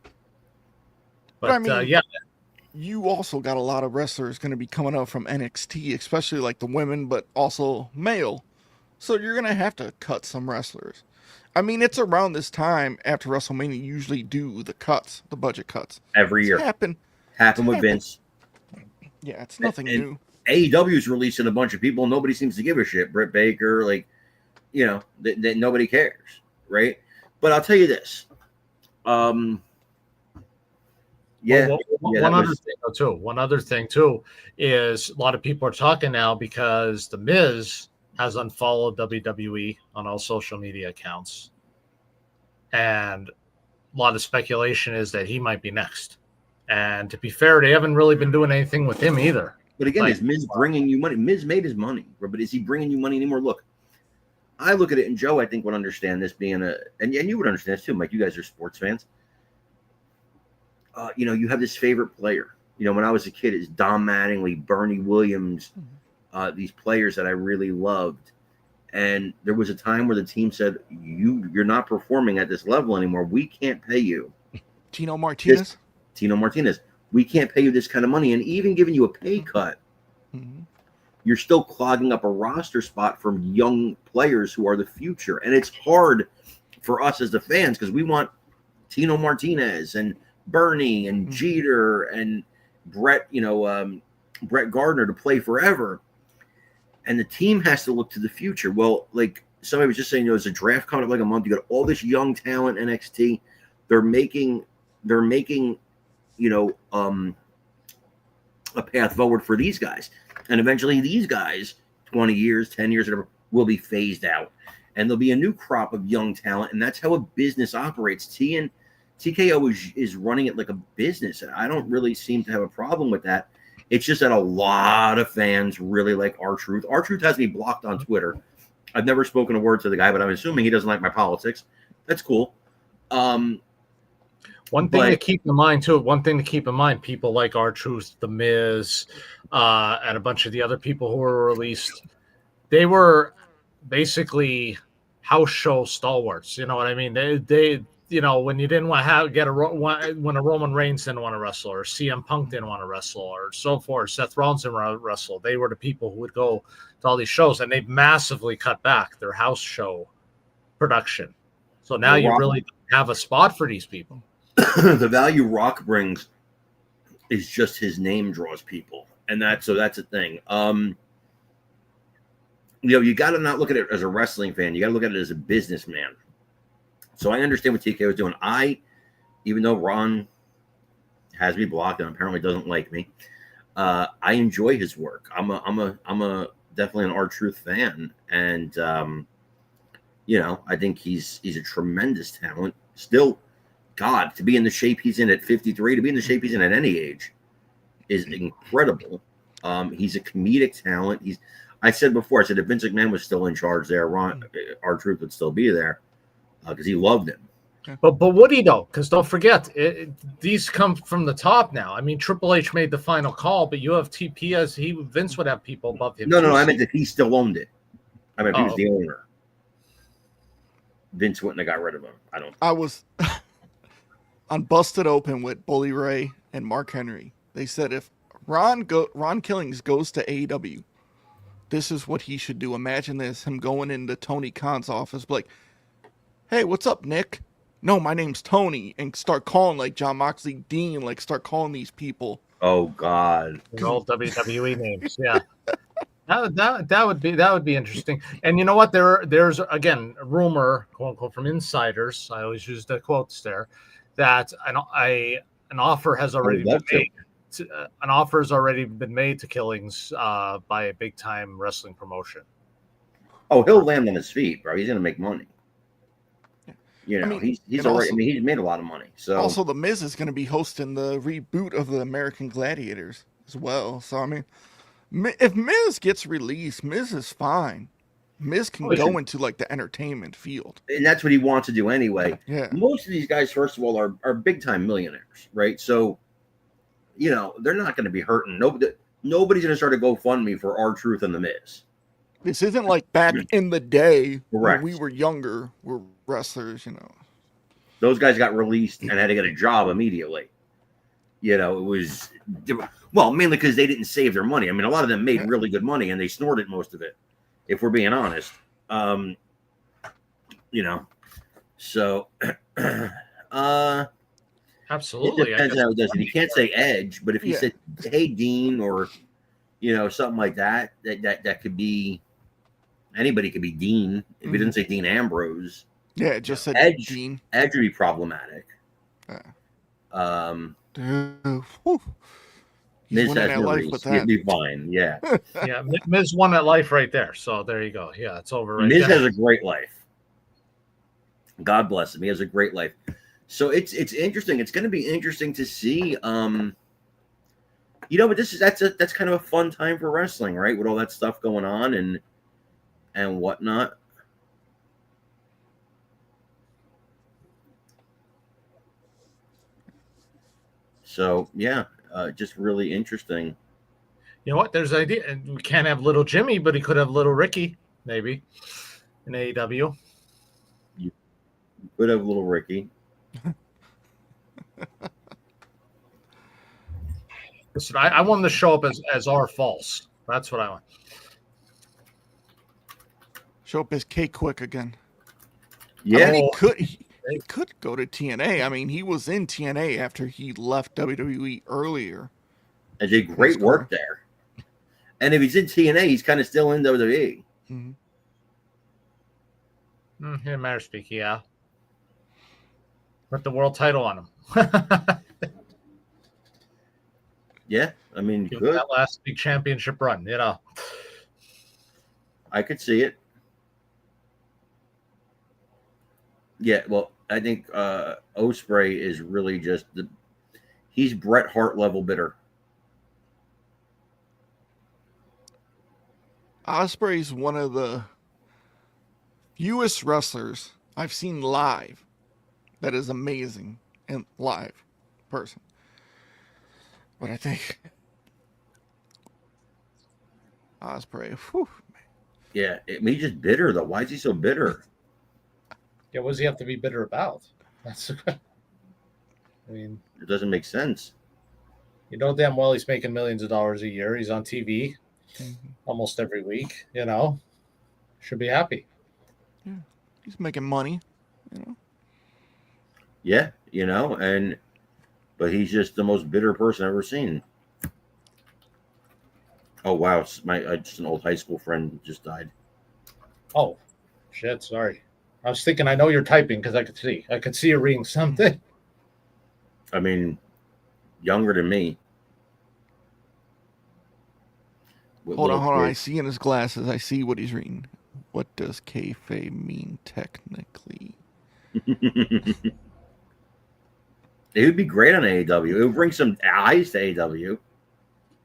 But I mean, yeah, you also got a lot of wrestlers going to be coming up from NXT, especially like the women, but also male. So you're going to have to cut some wrestlers. I mean, it's around this time after WrestleMania you usually do the cuts, the budget cuts. Every year. Happened with Vince. Yeah, it's nothing And new. AEW's releasing a bunch of people. Nobody seems to give a shit. Britt Baker, like, that nobody cares, right? But I'll tell you this. One other thing too is a lot of people are talking now because The Miz has unfollowed WWE on all social media accounts, and a lot of speculation is that he might be next. And to be fair, they haven't really been doing anything with him either. But again, is Miz bringing you money? Miz made his money, but is he bringing you money anymore? Look, I look at it, and Joe, I think, would understand this being and you would understand this too, Mike. You guys are sports fans. You have this favorite player. When I was a kid, it's Don Mattingly, Bernie Williams, these players that I really loved. And there was a time where the team said, you're not performing at this level anymore. We can't pay you. Tino Martinez. We can't pay you this kind of money. And even giving you a pay cut, you're still clogging up a roster spot from young players who are the future. And it's hard for us as the fans because we want Tino Martinez and Bernie and Jeter and Brett Gardner to play forever. And the team has to look to the future. Well, like somebody was just saying, there's a draft coming up like a month. You got all this young talent NXT. They're making a path forward for these guys. And eventually these guys, 20 years, 10 years, whatever, will be phased out. And there'll be a new crop of young talent. And that's how a business operates. TKO is running it like a business. And I don't really seem to have a problem with that. It's just that a lot of fans really like R-Truth. R-Truth has me blocked on Twitter. I've never spoken a word to the guy, but I'm assuming he doesn't like my politics. That's cool. One thing to keep in mind, people like R-Truth, The Miz, and a bunch of the other people who were released, they were basically house show stalwarts. You know what I mean? They when you didn't want to when a Roman Reigns didn't want to wrestle, or CM Punk didn't want to wrestle, or so forth, Seth Rollins didn't want to wrestle, they were the people who would go to all these shows, and they've massively cut back their house show production. So now you really have a spot for these people. The value Rock brings is just his name draws people, and that's a thing. You got to not look at it as a wrestling fan. You got to look at it as a businessman. So I understand what TK was doing. Even though Ron has me blocked and apparently doesn't like me, I enjoy his work. I'm a definitely an R-Truth fan, and I think he's a tremendous talent. Still, God, to be in the shape he's in at 53, to be in the shape he's in at any age, is incredible. He's a comedic talent. I said before, if Vince McMahon was still in charge there, R-Truth would still be there. Because he loved him. But would he though? Because don't forget, these come from the top now. I mean, Triple H made the final call, but you have Vince would have people above him. No, I meant if he still owned it. I mean, if he was the owner. Vince wouldn't have got rid of him. I was on Busted Open with Bully Ray and Mark Henry. They said if Ron Killings goes to AEW, this is what he should do. Imagine this, him going into Tony Khan's office, like, hey, what's up, Nick? No, my name's Tony, and start calling like John Moxley, Dean, like start calling these people. Oh God, all WWE names, yeah. That would be interesting. And you know what? There's again a rumor, quote unquote, from insiders. I always use the quotes there, that an offer has already been made. An offer has already been made to Killings by a big time wrestling promotion. Oh, he'll land on his feet, bro. He's gonna make money. He's already. He's made a lot of money. So also, The Miz is going to be hosting the reboot of the American Gladiators as well. So If Miz gets released, Miz is fine. Miz can Listen. go into like the entertainment field. And that's what he wants to do anyway. Yeah. Most of these guys, first of all, are big time millionaires, right? So, they're not going to be hurting. Nobody's going to start a GoFundMe for R-Truth and the Miz. This isn't like back in the day Correct. when we were younger, we're wrestlers, Those guys got released and had to get a job immediately. It was, well, mainly because they didn't save their money. I mean, a lot of them made really good money and they snorted most of it, if we're being honest. So, Absolutely. it depends how it does it. You can't say Edge, but if he said, "Hey, Dean," or something like that, that could be anybody. Could be Dean. If he didn't say Dean Ambrose, it just said Edge. Dean. Edge would be problematic. Dude, whew. He's Miz winning has that no life reason. with He'd that. be fine. Yeah, Yeah, Miz won that life right there. So there you go. Yeah, it's over right Miz there. has a great life. God bless him. He has a great life. So it's interesting. It's going to be interesting to see. But that's kind of a fun time for wrestling, right? With all that stuff going on and whatnot. So yeah, just really interesting. You know what? There's an idea. And we can't have little Jimmy, but he could have little Ricky, maybe, in AEW. You could have little Ricky. Listen, I want him to show up as R False. That's what I want. Show up as K Quick again. Yeah, I mean, he could go to TNA. I mean, he was in TNA after he left WWE earlier. and did great work there. And if he's in TNA, he's kind of still in WWE. Here, matter speak, yeah. Put the world title on him. Yeah, I mean, Give good. that last big championship run, I could see it. Yeah, well, I think Ospreay is really just he's Bret Hart level bitter. Ospreay's one of the fewest wrestlers I've seen live that is amazing and live person. But I think Ospreay, whew, Yeah, he's just bitter though. Why is he so bitter? Yeah, what does he have to be bitter about? That's I mean, It doesn't make sense. you know damn well he's making millions of dollars a year. He's on TV almost every week, Should be happy. yeah, he's making money, Yeah, but he's just the most bitter person I've ever seen. Oh wow, it's just an old high school friend just died. Oh, shit, sorry. I was thinking I know you're typing because I could see you reading something. I mean, younger than me. Hold on. I see in his glasses. I see what he's reading. What does kayfabe mean technically? It would be great on AEW. It would bring some eyes to AEW.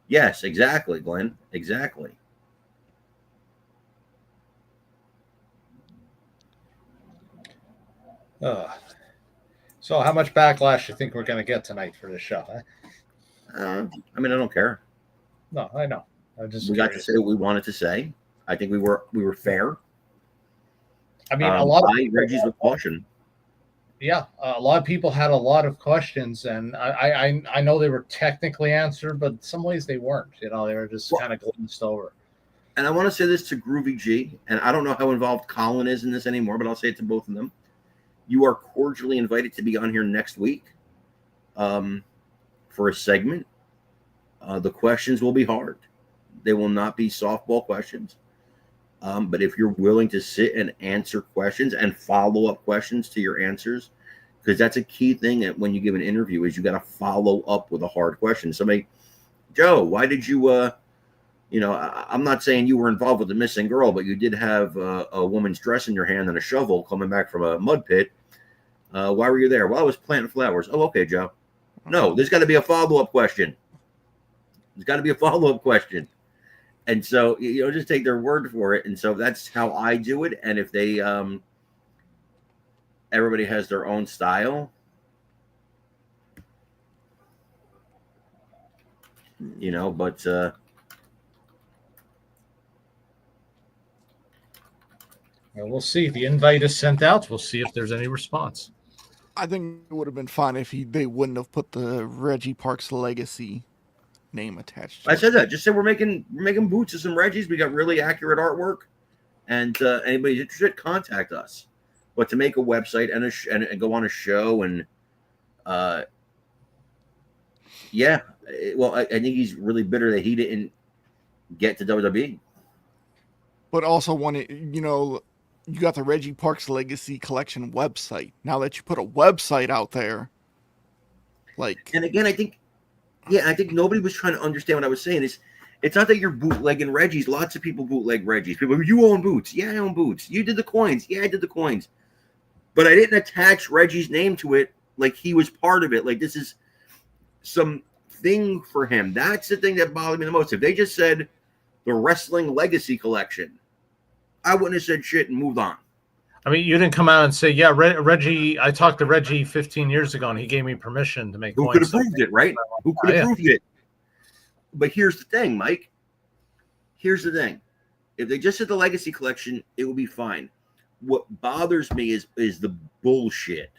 Yes, exactly, Glenn. Exactly. So how much backlash do you think we're going to get tonight for this show? I mean, I don't care. No, I know. We got to say what we wanted to say. I think we were fair. I mean, a lot of Reggie's with caution. Yeah, a lot of people had a lot of questions, and I know they were technically answered, but in some ways they weren't. They were just kind of glanced over. And I want to say this to Groovy G, and I don't know how involved Colin is in this anymore, but I'll say it to both of them. You are cordially invited to be on here next week for a segment. The questions will be hard. They will not be softball questions. But if you're willing to sit and answer questions and follow up questions to your answers, because that's a key thing when you give an interview is you got to follow up with a hard question. Somebody, Joe, why did you, I'm not saying you were involved with the missing girl, but you did have a woman's dress in your hand and a shovel coming back from a mud pit. Why were you there? Well, I was planting flowers. Oh, okay, Joe. No, there's got to be a follow-up question. There's got to be a follow-up question. And so just take their word for it. And so that's how I do it. And if they everybody has their own style, but Well, we'll see. The invite is sent out. We'll see if there's any response. I think it would have been fine if they wouldn't have put the Reggie Parks Legacy name attached to I it. said that. Just say we're making boots of some Reggies. We got really accurate artwork, and anybody's interested, contact us. But to make a website and go on a show and well, I think he's really bitter that he didn't get to WWE. But also you got the Reggie Parks Legacy Collection website. Now that you put a website out there, and again, I think nobody was trying to understand what I was saying. It's not that you're bootlegging Reggies. Lots of people bootleg Reggies. People, you own boots. Yeah, I own boots. You did the coins. Yeah, I did the coins. But I didn't attach Reggie's name to it like he was part of it. Like this is some thing for him. That's the thing that bothered me the most. If they just said the Wrestling Legacy Collection, I wouldn't have said shit and moved on. I mean, you didn't come out and say, yeah, Reggie, I talked to Reggie 15 years ago and he gave me permission to make Who could have proved it, right? Who could have proved it? But here's the thing, Mike. Here's the thing. If they just said the Legacy Collection, it would be fine. What bothers me is the bullshit.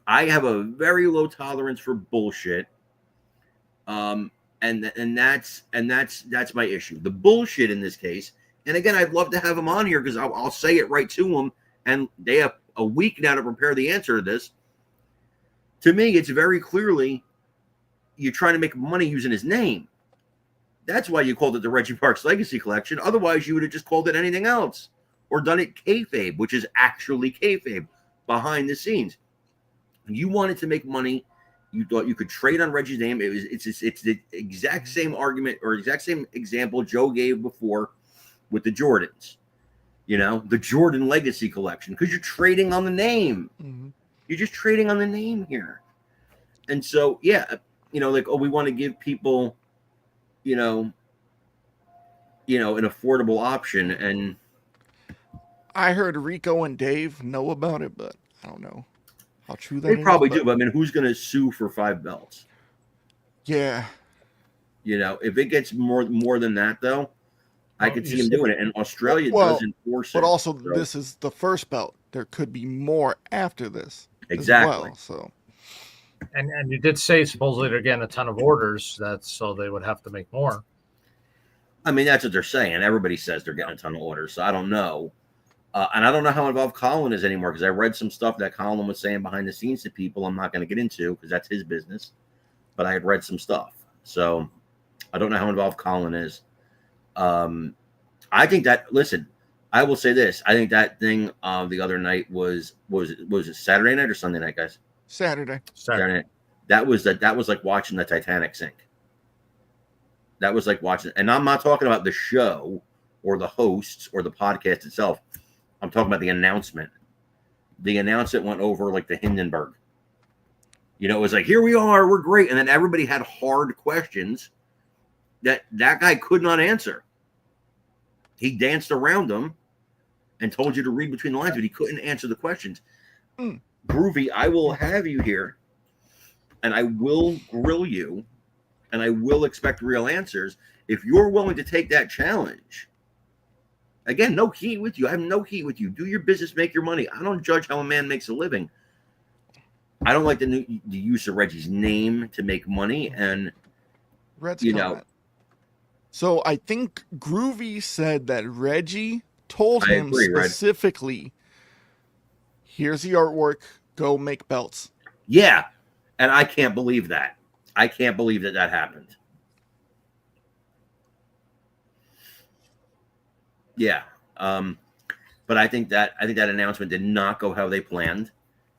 I have a very low tolerance for bullshit. And that's my issue. The bullshit in this case. And again, I'd love to have them on here because I'll say it right to them, and they have a week now to prepare the answer to this. To me, it's very clearly you're trying to make money using his name. That's why you called it the Reggie Parks Legacy Collection. Otherwise, you would have just called it anything else or done it kayfabe, which is actually kayfabe behind the scenes. You wanted to make money. You thought you could trade on Reggie's name. It's the exact same argument or exact same example Joe gave before with the Jordans, the Jordan Legacy Collection, because you're trading on the name. Mm-hmm. You're just trading on the name here. And so, we want to give people, an affordable option. And I heard Rico and Dave know about it, but I don't know how true that they is. probably do. But I mean, who's going to sue for 5 belts? Yeah. If it gets more than that, though, I could see him doing it. And Australia does enforce it. But also, this is the first belt. There could be more after this. Exactly. As well, so. And you did say supposedly they're getting a ton of orders. So they would have to make more. I mean, that's what they're saying. Everybody says they're getting a ton of orders. So I don't know. And I don't know how involved Colin is anymore because I read some stuff that Colin was saying behind the scenes to people I'm not going to get into because that's his business. But I had read some stuff. So I don't know how involved Colin is. I think that, listen, I will say this. I think that thing the other night was it Saturday night or Sunday night, guys? Saturday night. That was like watching the Titanic sink. That was like watching, and I'm not talking about the show or the hosts or the podcast itself. I'm talking about the announcement. The announcement went over like the Hindenburg. It was like, here we are, we're great. And then everybody had hard questions that guy could not answer. He danced around them and told you to read between the lines, but he couldn't answer the questions. Groovy, I will have you here, and I will grill you, and I will expect real answers. If you're willing to take that challenge, again, no heat with you. I have no heat with you. Do your business, make your money. I don't judge how a man makes a living. I don't like the use of Reggie's name to make money, and Red's comment. So I think Groovy said that Reggie told him specifically, here's the artwork, go make belts. Yeah, and I can't believe that. I can't believe that happened. Yeah. But I think that announcement did not go how they planned.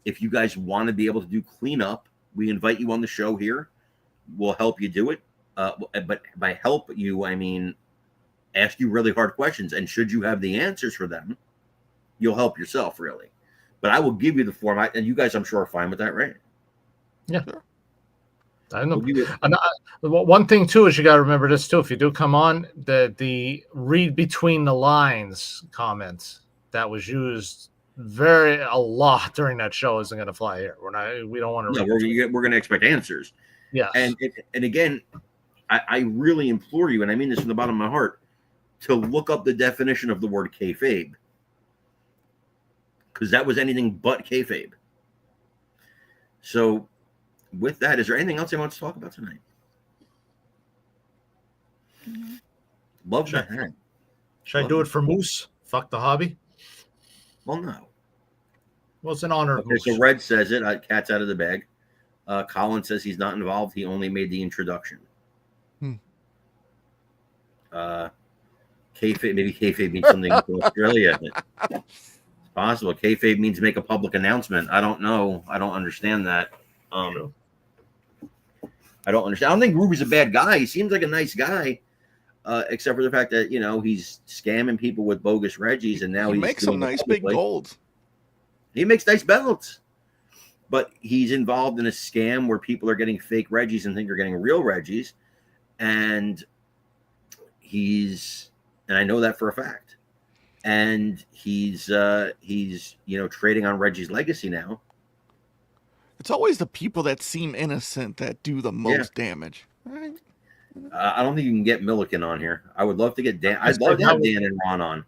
If you guys want to be able to do cleanup, we invite you on the show here. We'll help you do it. But by help you, I mean ask you really hard questions. And should you have the answers for them, you'll help yourself, really. But I will give you the form. And you guys, I'm sure, are fine with that, right? Yeah. Sure. I know. We'll give you- One thing too is you got to remember this too. If you do come on, the read between the lines comments that was used a lot during that show isn't going to fly here. We don't want to. No, we're going to expect answers. Yes. And again, I really implore you, and I mean this from the bottom of my heart, to look up the definition of the word kayfabe, because that was anything but kayfabe. So, with that, is there anything else I want to talk about tonight? Love the hat. Should I do it for Moose? Fuck the hobby. Well, no. Well, it's an honor. Okay, so Red says it. Cat's out of the bag. Colin says he's not involved. He only made the introduction. Kayfabe, maybe kayfabe means something to Australia. It's possible. Kayfabe means make a public announcement. I don't know. I don't understand that. I don't understand. I don't think Groovy's a bad guy. He seems like a nice guy, except for the fact that he's scamming people with bogus Reggies, and now he he's makes some nice big golds. He makes nice belts, but he's involved in a scam where people are getting fake Reggies and think they're getting real Reggies, and I know that for a fact. And he's trading on Reggie's legacy now. It's always the people that seem innocent that do the most damage. Right? I don't think you can get Milliken on here. I would love to get Dan. I'd love to have Dan and Ron on.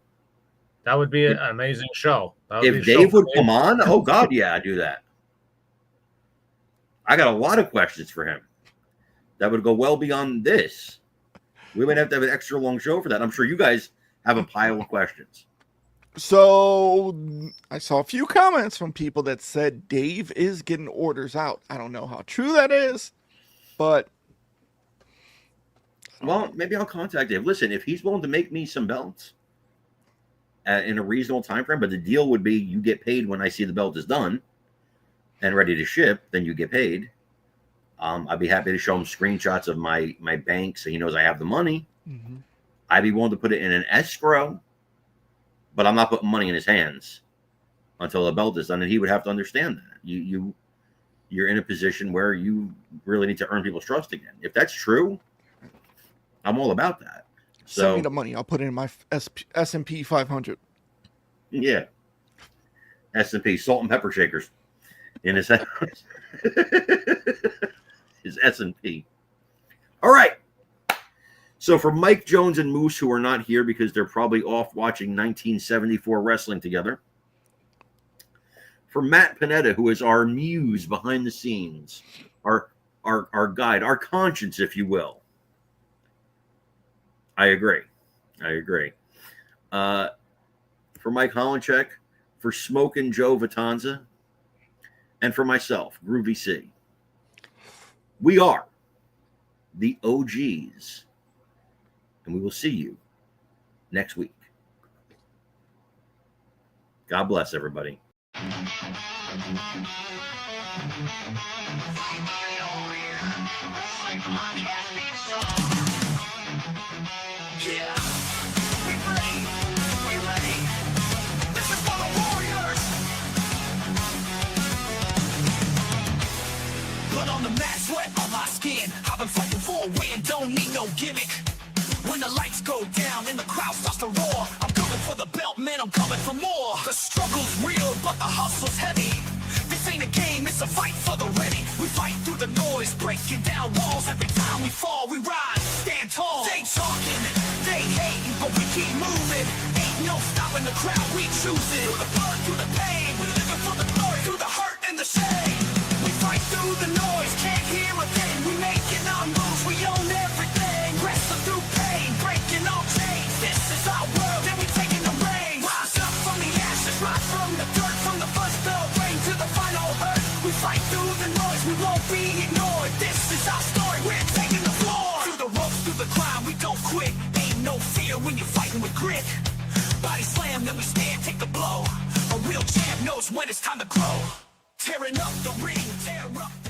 That would be an amazing show. If Dave would come on, oh God, yeah, I'd do that. I got a lot of questions for him that would go well beyond this. We might have to have an extra long show for that. I'm sure you guys have a pile of questions. So I saw a few comments from people that said Dave is getting orders out. I don't know how true that is, but well, maybe I'll contact Dave. Listen, if he's willing to make me some belts in a reasonable time frame, but the deal would be you get paid when I see the belt is done and ready to ship, then you get paid. I'd be happy to show him screenshots of my bank so he knows I have the money. mm-hmm. I'd be willing to put it in an escrow, but I'm not putting money in his hands until the belt is done, and he would have to understand that. You're in a position where you really need to earn people's trust again. If that's true, I'm all about that. So, send me the money. I'll put it in my S&P 500. Yeah. S&P, salt and pepper shakers in his house. His S&P. All right. So for Mike Jones and Moose, who are not here because they're probably off watching 1974 wrestling together. For Matt Panetta, who is our muse behind the scenes, our guide, our conscience, if you will. I agree. For Mike Holinchek, for Smokin' Joe Vitanza, and for myself, Groovy C. We are the OGs, and we will see you next week. God bless everybody. Yeah, we ready. This is for the warriors. Blood on the mat, sweat on my skin. I've been fighting for a win, don't need no gimmick. When the lights go down and the crowd starts to roar, I'm coming for the belt, man, I'm coming for more. The struggle's real, but the hustle's heavy. This ain't a game, it's a fight for the ready. We fight through the noise, breaking down walls. Every time we fall, we rise, stand tall. They talking, they hating, but we keep moving. Ain't no stopping the crowd, we choose it. Through the blood, through the pain, we living for the glory. Through the hurt and the shame, we fight through the noise. Can't hear a thing, we making our moves. We own everything, wrestling through pain, breaking all chains. This is our world, and we taking the reins. Rise up from the ashes, rise from the dirt, from the first bell ring to the final hurt. We fight through the noise, we won't be ignored. This is our story, we're taking the floor. Through the ropes, through the climb, we don't quit. Ain't no fear when you're fighting with grit. Body slam, then we stand, take the blow. A real champ knows when it's time to grow. Tearing up the ring, tear up the